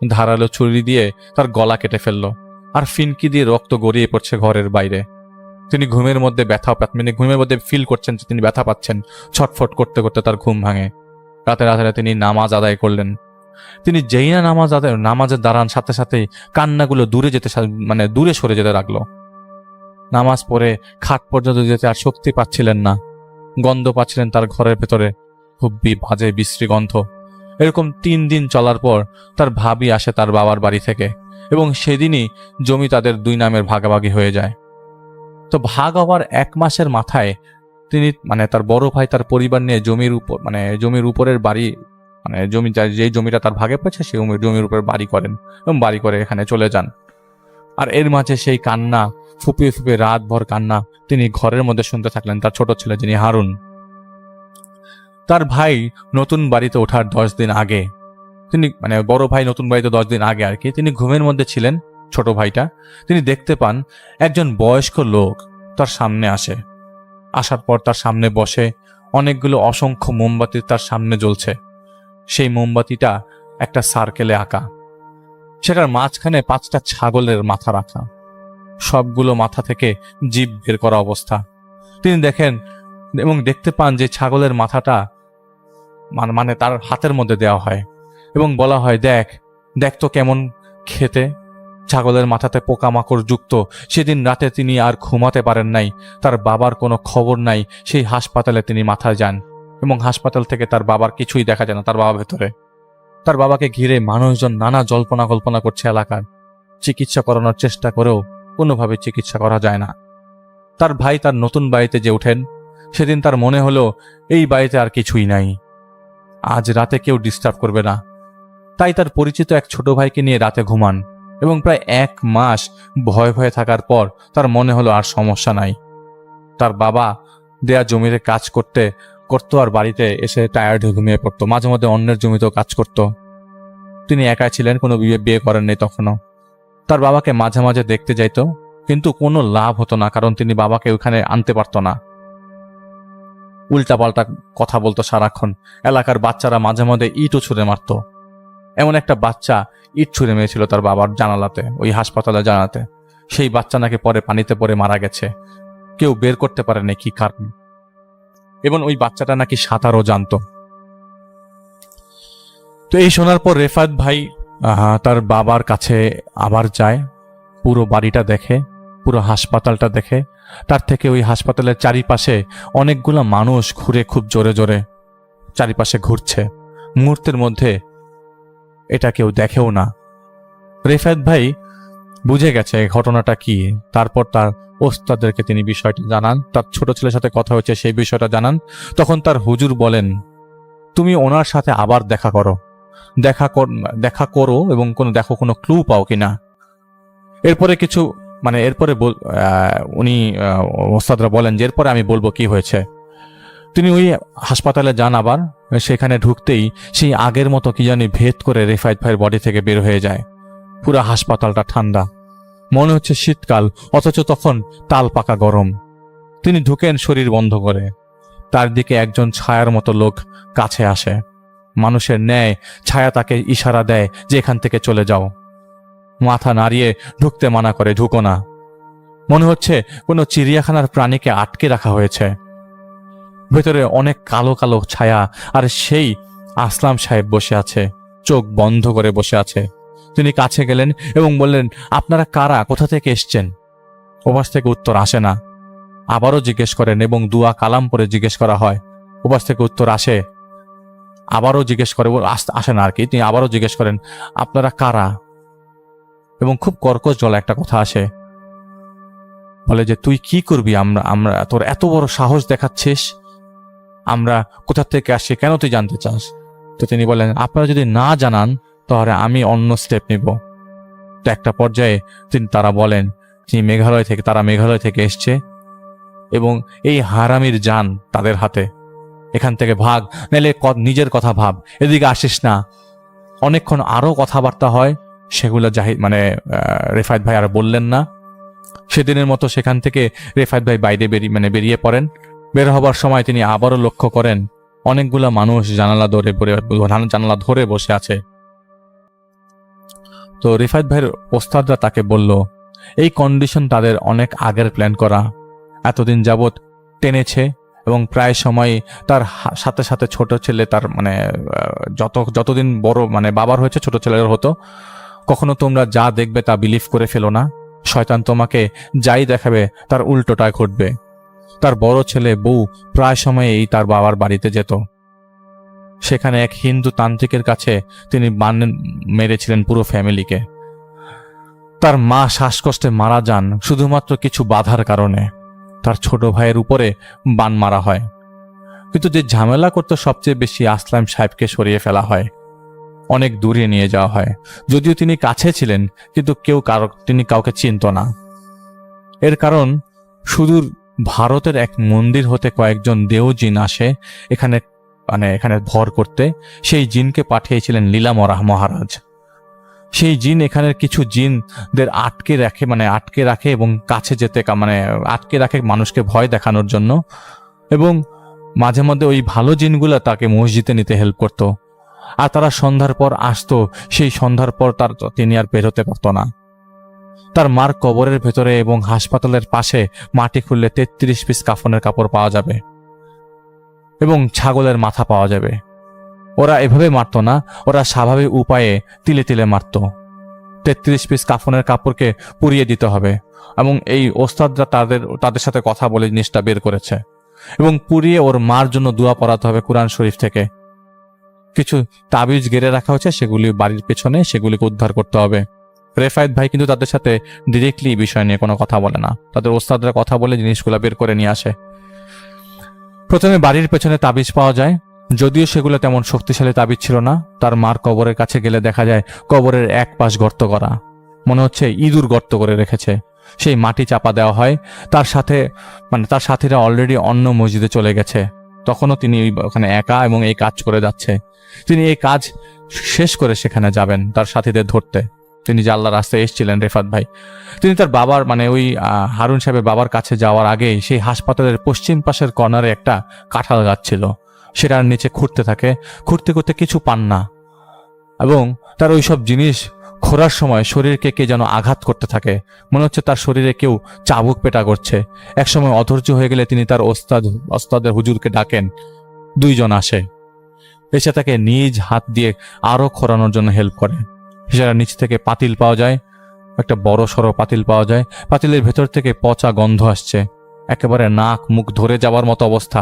ধারালো ছুরি দিয়ে তার গলা কেটে ফেললো, আর ফিনকি দিয়ে রক্ত গড়িয়ে পড়ছে ঘরের বাইরে। তিনি ঘুমের মধ্যে ঘুমের মধ্যে ফিল করছেন যে তিনি ব্যথা পাচ্ছেন। ছটফট করতে করতে তার ঘুম ভাঙে। রাতের আধারে তিনি নামাজ আদায় করলেন। তিনি যেই না নামাজের দাঁড়ান, সাথে সাথে কান্নাগুলো দূরে সরে যেতে লাগলো। নামাজ পড়ে খাট পর্যন্ত যেতে আর শক্তি পাচ্ছিলেন না। গন্ধ পাচ্ছিলেন তার ঘরের ভেতরে, খুব বাজে বিশ্রী গন্ধ। এরকম 3 দিন চলার পর তার ভাবি আসে তার বাবার বাড়ি থেকে, এবং সেদিনই জমি তাদের 2 নামের ভাগাভাগি হয়ে যায়। তো ভাগ হওয়ার 1 মাসের মাথায় তিনি তার বড় ভাই তার পরিবার নিয়ে জমির উপরের বাড়ি, যেই জমিটা তার ভাগে পড়েছে সেই জমির উপর বাড়ি করেন, এবং বাড়ি করে এখানে চলে যান। আর এর মাঝে সেই কান্না, ফুপিয়ে ফুপিয়ে রাতভর কান্না তিনি ঘরের মধ্যে শুনতে থাকলেন। তার ছোট ছেলে যিনি হারুন, তার ভাই নতুন বাড়িতে ওঠার 10 দিন আগে, তিনি বড় ভাই নতুন বাড়িতে 10 দিন আগে আর কি, তিনি ঘুমের মধ্যে ছিলেন। ছোট ভাইটা, তিনি দেখতে পান একজন বয়স্ক লোক তার সামনে আসে। আসার পর তার সামনে বসে, অনেকগুলো অসংখ্য মোমবাতি তার সামনে জ্বলছে। সেই মোমবাতিটা একটা সার্কেলে আঁকা, সেটার মাঝখানে 5টা ছাগলের মাথা রাখা, সবগুলো মাথা থেকে জিভ বের করা অবস্থা। তিনি দেখেন এবং দেখতে পান যে ছাগলের মাথাটা তার হাতের মধ্যে দেওয়া হয় এবং বলা হয়, দেখ তো কেমন খেতে। ছাগলের মাথাতে পোকামাকড় যুক্ত। সেদিন রাতে তিনি আর ঘুমাতে পারেন নাই। তার বাবার কোনো খবর নাই। সেই হাসপাতালে তিনি মাথায় যান, এবং হাসপাতাল থেকে তার বাবার কিছুই দেখা যায় না। তার বাবা ভেতরে, তার বাবাকে ঘিরে মানুষজন নানা জল্পনা কল্পনা করছে এলাকার। চিকিৎসা করানোর চেষ্টা করেও কোনোভাবে চিকিৎসা করা যায় না। তার ভাই তার নতুন বাড়িতে যে ওঠেন, সেদিন তার মনে হলো এই বাড়িতে আর কিছুই নাই, আজ রাতে কেউ ডিস্টার্ব করবে না। তাই তার পরিচিত এক ছোট ভাইকে নিয়ে রাতে ঘুমান, এবং প্রায় 1 মাস ভয়ে ভয়ে থাকার পর তার মনে হলো আর সমস্যা নাই। তার বাবা দেয়া জমিতে কাজ করতো আর বাড়িতে এসে টায়ার্ড হয়ে ঘুমিয়ে পড়তো। মাঝে মধ্যে অন্যের জমিতেও কাজ করত। তিনি একাই ছিলেন, কোনো বিয়ে করেননি তখনও। তার বাবাকে মাঝে মাঝে দেখতে যাইতো, কিন্তু কোনো লাভ হতো না, কারণ তিনি বাবাকে ওখানে আনতে পারতো না। উল্টাপাল্টা কথা বলতো সারাক্ষণ। এলাকার বাচ্চারা মাঝে মধ্যে ইটও ছুঁড়ে মারত। এমন একটা বাচ্চা ইট ছুঁড়ে মেরেছিল তার বাবার জানালাতে, ওই হাসপাতালে জানালাতে। সেই বাচ্চা নাকি পরে পানিতে পড়ে মারা গেছে, কেউ বের করতে পারেনি কি কারণ। এবং ওই বাচ্চাটা নাকি সাঁতারও জানতো। তো এই শোনার পর রেফাত ভাই তার বাবার কাছে আবার যায়, পুরো বাড়িটা দেখে, পুরো হাসপাতালটা দেখে। তার থেকে ওই হাসপাতালের চারিপাশে অনেকগুলো মানুষ ঘুরে, খুব জোরে জোরে চারিপাশে ঘুরছে। মুহূর্তের মধ্যে এটা কেউ দেখেও না। রেফাত ভাই বুঝে গেছে ঘটনাটা কি। তারপর তার ওস্তাদেরকে তিনি বিষয়টা জানান, তার ছোট ছেলের সাথে কথা হয়েছে সেই বিষয়টা জানান। তখন তার হুজুর বলেন, তুমি ওনার সাথে আবার দেখা করো এবং কোনো ক্লু পাও কিনা। এরপরে কিছু উনি ওস্তাদরা বলেন যে এরপরে আমি বলবো কি হয়েছে। তিনি ওই হাসপাতালে যান, আবার সেখানে ঢুকতেই সেই আগের মতো কি জানি ভেদ করে রেফায়েত ভাইয়ের বডি থেকে বের হয়ে যায়। পুরো হাসপাতালটা ঠান্ডা, মনে হচ্ছে শীতকাল, অথচ তখন তাল পাকা গরম। তিনি ঢুকেন শরীর বন্ধ করে, তার দিকে একজন ছায়ার মতো লোক কাছে আসে। মানুষের ন্যায় ছায়া তাকে ইশারা দেয় যে এখান থেকে চলে যাও। মাথা নাড়িয়ে ঢুকতে মানা করে, ঢুকো না। মনে হচ্ছে কোনো চিড়িয়াখানার প্রাণীকে আটকে রাখা হয়েছে। ভেতরে অনেক কালো কালো ছায়া, আর সেই আসলাম সাহেব বসে আছে, চোখ বন্ধ করে বসে আছে। তিনি কাছে গেলেন এবং বললেন, আপনারা কারা, কোথা থেকে এসছেন? ওপাশ থেকে উত্তর আসে না। আবারও জিজ্ঞেস করেন এবং দুয়া কালাম পরে জিজ্ঞেস করা হয়। ওপাশ থেকে উত্তর আসে, আবারও জিজ্ঞেস করে, আসে না আর কি। তিনি আবারও জিজ্ঞেস করেন, আপনারা কারা? এবং খুব কর্কশ গলায় একটা কথা আসে, বলে যে তুই কি করবি, আমরা তোর এত বড় সাহস দেখাচ্ছিস, আমরা কোথা থেকে আসছি, কেন তুই জানতে চাস? তো তিনি বলেন, আপনারা যদি না জানান তাহলে আমি অন্য স্টেপ নিব। তো একটা পর্যায়ে তারা বলেন তারা মেঘালয় থেকে এসছে এবং এই হারামির জান তাদের হাতে, এখান থেকে ভাগ, নাহলে নিজের কথা ভাব, এদিকে আসিস না। অনেকক্ষণ আরো কথাবার্তা হয়, সেগুলো রেফায়েত ভাই আর বললেন না। সেদিনের মতো সেখান থেকে রেফায়েত ভাই বাইরে বেরিয়ে পড়েন। বের হবার সময় তিনি আবারও লক্ষ্য করেন অনেকগুলা মানুষ জানালা ধরে বসে আছে। তো রেফায়েত ভাইয়ের ওস্তাদরা তাকে বলল, এই কন্ডিশন তাদের অনেক আগের প্ল্যান করা, এতদিন যাবৎ টেনেছে এবং প্রায় সময় তার সাথে সাথে ছোট ছেলে, তার যতদিন বড় বাবার হয়েছে ছোট ছেলের হতো। কখনো তোমরা যা দেখবে তা বিলিভ করে ফেলো না, শয়তান তোমাকে যাই দেখাবে তার উল্টোটা ঘটবে। তার বড় ছেলে বউ প্রায় সময়েই তার বাবার বাড়িতে যেত। সেখানে এক হিন্দু তান্ত্রিকের কাছে তিনি বান মেরেছিলেন পুরো ফ্যামিলিকে। তার মা শ্বাসকষ্টে মারা যান শুধুমাত্র কিছু বাধার কারণে। তার ছোট ভাইয়ের উপরে বান মারা হয়। কিন্তু যে ঝামেলা করতো সবচেয়ে বেশি, আসলাম সাহেবকে সরিয়ে ফেলা হয়, অনেক দূরে নিয়ে যাওয়া হয়। যদিও তিনি কাছে ছিলেন, কিন্তু তিনি কাউকে চিনত না। এর কারণ সুদূর ভারতের এক মন্দির হতে কয়েকজন দেও জিন আসে এখানে ভর করতে। সেই জিনকে পাঠিয়েছিলেন লীলামরা মহারাজ। সেই জিন এখানের কিছু জিনদের আটকে রাখে এবং কাছে যেতে আটকে রাখে মানুষকে ভয় দেখানোর জন্য। এবং মাঝে মধ্যে ওই ভালো জিনগুলা তাকে মসজিদে নিতে হেল্প করত। আর তারা সন্ধ্যার পর আসতো, সেই সন্ধ্যার পর তিনি আর বের হতে পারত না। তার মার কবরের ভেতরে এবং হাসপাতালের পাশে মাটি খুললে 33 পিস কাফনের কাপড় পাওয়া যাবে এবং ছাগলের মাথা পাওয়া যাবে। ওরা এভাবে মারত না, ওরা স্বাভাবিক উপায়ে তিলে তিলে মারত। 33 পিস কাফনের কাপড়কে পুড়িয়ে দিতে হবে এবং এই ওস্তাদরা তাদের সাথে কথা বলে জিনিসটা বের করেছে। এবং পুড়িয়ে ওর মার জন্য দোয়া পড়াতে হবে কুরআন শরীফ থেকে। কিছু তাবিজ গেড়ে রাখা হচ্ছে, সেগুলি বাড়ির পেছনে, সেগুলিকে উদ্ধার করতে হবে। রেফায়েত ভাই কিন্তু তাদের সাথে ডিরেক্টলি বিষয় নিয়ে কোনো কথা বলে না, তাদের ওস্তাদরা কথা বলে জিনিসগুলো বের করে নিয়ে আসে। প্রথমে বাড়ির পেছনে তাবিজ পাওয়া যায়, যদিও সেগুলো তেমন শক্তিশালী তাবিজ ছিল না। তার মার কবরের কাছে গেলে দেখা যায় কবরের এক পাশ গর্ত করা, মনে হচ্ছে ইঁদুর গর্ত করে রেখেছে। সেই মাটি চাপা দেওয়া হয়। তার সাথীরা অলরেডি অন্য মসজিদে চলে গেছে। তখনও তিনি ওখানে একা এবং এই কাজ করে যাচ্ছে। তিনি এই কাজ শেষ করে সেখানে যাবেন তার সাথীদের ধরতে। তিনি যে আল্লাহর রাস্তায় এসেছিলেন রেফাত ভাই, তিনি তার বাবার ওই হারুন সাহেবের বাবার কাছে যাওয়ার আগেই সেই হাসপাতালের পশ্চিম পাশের কর্নারে একটা কাঁঠাল গাছ ছিল, সেটার নিচে খুঁড়তে করতে কিছু পান না। এবং তার ওইসব জিনিস খোঁড়ার সময় শরীরকে কে যেন আঘাত করতে থাকে, মনে হচ্ছে তার শরীরে কেউ চাবুক পেটা করছে। একসময় অধৈর্য হয়ে গেলে তিনি তার ওস্তাদের হুজুরকে ডাকেন। 2 জন আসে, এসে তাকে নিজ হাত দিয়ে আরো খোঁড়ানোর জন্য হেল্প করে। সেটা নিচ থেকে পাতিল পাওয়া যায়, একটা বড় সড়ো পাতিল পাওয়া যায়। পাতিলের ভেতর থেকে পচা গন্ধ আসছে, একেবারে নাক মুখ ধরে যাওয়ার মতো অবস্থা।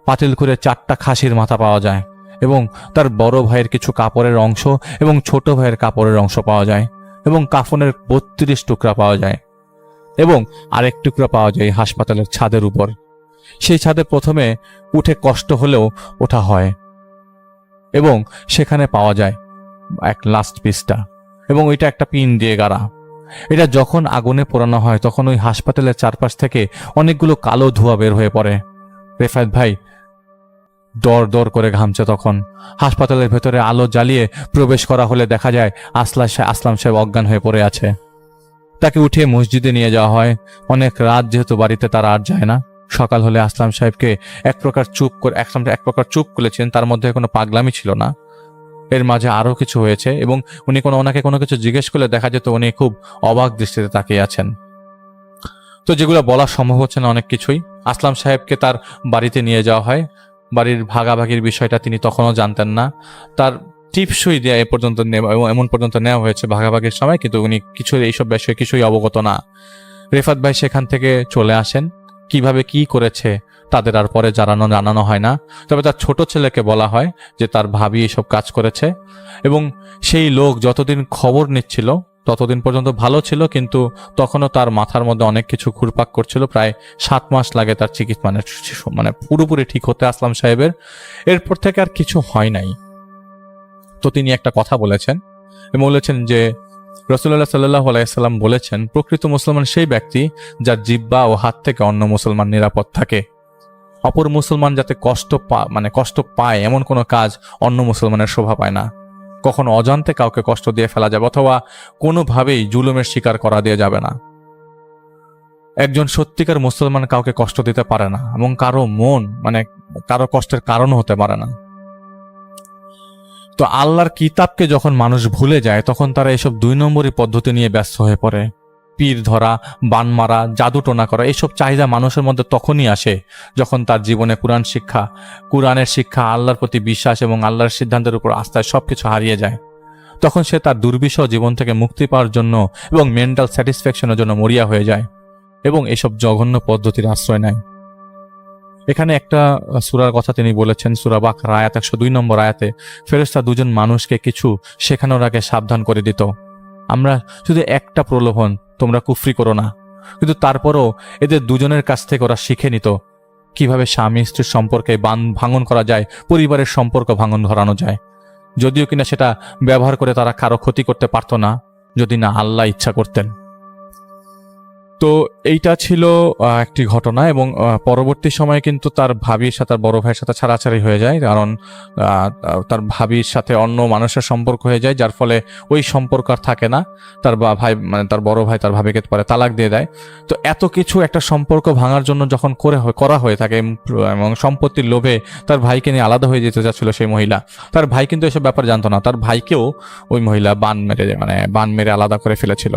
পাতিল করে 4টা খাসির মাথা পাওয়া যায় এবং তার বড় ভাইয়ের কিছু কাপড়ের অংশ এবং ছোট ভাইয়ের কাপড়ের অংশ পাওয়া যায়। এবং কাফনের 32 টুকরা পাওয়া যায় এবং আরেক টুকরা পাওয়া যায় হাসপাতালের ছাদের উপর। সেই ছাদে প্রথমে উঠে কষ্ট হলেও ওঠা হয় এবং সেখানে পাওয়া যায় এক লাস্ট পিসটা, এবং ওইটা একটা পিন দিয়ে গাড়া। এটা যখন আগুনে পোড়ানো হয় তখন ওই হাসপাতালের চারপাশ থেকে অনেকগুলো কালো ধোঁয়া বের হয়ে পড়ে। রেফায়েত ভাই দর দর করে ঘামছে। তখন হাসপাতালের ভেতরে আলো জ্বালিয়ে প্রবেশ করা হলে দেখা যায় আসলাম সাহেব অজ্ঞান হয়ে পড়ে আছে। তাকে উঠিয়ে মসজিদে নিয়ে যাওয়া হয়। অনেক রাত যেহেতু বাড়িতে তারা আর যায় না। সকাল হলে আসলাম সাহেবকে এক প্রকার চুপ করেছেন, তার মধ্যে কোনো পাগলামি ছিল না। এর মাঝে আরো কিছু হয়েছে এবং উনি ওনাকে কোনো কিছু জিজ্ঞেস করলে দেখা যেত উনি খুব অবাক দৃষ্টিতে তাকিয়ে আছেন। তো যেগুলো বলা সম্ভব হচ্ছে না অনেক কিছুই। আসলাম সাহেবকে তার বাড়িতে নিয়ে যাওয়া হয়। বাড়ির ভাগাভাগির বিষয়টা তিনি তখনও জানতেন না। তার টিপসই দেওয়া এমন পর্যন্ত নেওয়া হয়েছে ভাগাভাগির সময়, কিন্তু উনি এইসব বিষয়ে কিছুই অবগত না। রেফাত ভাই সেখান থেকে চলে আসেন। কিভাবে কি করেছে তাদের আর পরে জানানো হয় না। তবে তার ছোট ছেলেকে বলা হয় যে তার ভাবি এসব কাজ করেছে, এবং সেই লোক যতদিন খবর নিচ্ছিল ততদিন পর্যন্ত ভালো ছিল, কিন্তু তখনও তার মাথার মধ্যে অনেক কিছু ঘুরপাক করছিল। প্রায় 7 মাস লাগে তার চিকিৎসা মানে পুরোপুরি ঠিক হতে আসলাম সাহেবের। এরপর থেকে আর কিছু হয় নাই। তো তিনি একটা কথা বলেছেন এবং বলেছেন যে রাসূলুল্লাহ সাল্লাল্লাহু আলাইহি সাল্লাম বলেছেন, প্রকৃত মুসলমান সেই ব্যক্তি যার জিহ্বা ও হাত থেকে অন্য মুসলমান নিরাপদ থাকে। অপর মুসলমান যাতে কষ্ট পায় এমন কোনো কাজ অন্য মুসলমানের শোভা পায় না। কখনো অজান্তে কাউকে কষ্ট দিয়ে ফেলা যাবে অথবা কোনোভাবেই জুলুমের শিকার করা দিয়ে যাবে না। একজন সত্যিকার মুসলমান কাউকে কষ্ট দিতে পারে না এবং কারো কষ্টের কারণ হতে পারে না। তো আল্লাহর কিতাবকে যখন মানুষ ভুলে যায় তখন তারা এসব 2 নম্বরই পদ্ধতি নিয়ে ব্যস্ত হয়ে পড়ে। পীর ধরা, বান মারা, জাদু টোনা করা, এসব চাহিদা মানুষের মধ্যে তখনই আসে যখন তার জীবনে কোরআনের শিক্ষা, আল্লাহর প্রতি বিশ্বাস এবং আল্লাহর সিদ্ধান্তের উপর আস্থায় সবকিছু হারিয়ে যায়। তখন সে তার দুর্বিষহ জীবন থেকে মুক্তি পাওয়ার জন্য এবং মেন্টাল স্যাটিসফ্যাকশনের জন্য মরিয়া হয়ে যায় এবং এসব জঘন্য পদ্ধতির আশ্রয় নেয়। এখানে একটা সূরার কথা তিনি বলেছেন, সূরা বাকরা আয়াত 102 নম্বর আয়াতে ফেরেশতা 2 জন মানুষকে কিছু শেখানোর আগে সাবধান করে দিত। আমরা শুধু একটা প্রলোভন, তোমরা কুফরি করো না। কিন্তু তারপরও এদের 2 জনের কাছ থেকে ওরা শিখে নিত কিভাবে স্বামী স্ত্রীর সম্পর্কে ভাঙন করা যায়, পরিবারের সম্পর্ক ভাঙন ধরানো যায়। যদিও কিনা সেটা ব্যবহার করে তারা কারো ক্ষতি করতে পারত না, যদি না আল্লাহ ইচ্ছা করতেন। তো এইটা ছিল একটি ঘটনা, এবং পরবর্তী সময়ে কিন্তু তার ভাবির সাথে, তার বড় ভাইয়ের সাথে ছাড়াছাড়ি হয়ে যায়, কারণ তার ভাবির সাথে অন্য মানুষের সম্পর্ক হয়ে যায়, যার ফলে ওই সম্পর্ক আর থাকে না। তার বড় ভাই তার ভাবিকে পরে তালাক দিয়ে দেয়। তো এত কিছু একটা সম্পর্ক ভাঙার জন্য যখন করা হয়ে থাকে এবং সম্পত্তির লোভে তার ভাইকে নিয়ে আলাদা হয়ে যেতে যাচ্ছিল সেই মহিলা, তার ভাই কিন্তু এসব ব্যাপার জানতো না। তার ভাইকেও ওই মহিলা বান মেরে আলাদা করে ফেলেছিল।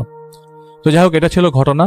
তো যাই হোক, এটা ছিল ঘটনা।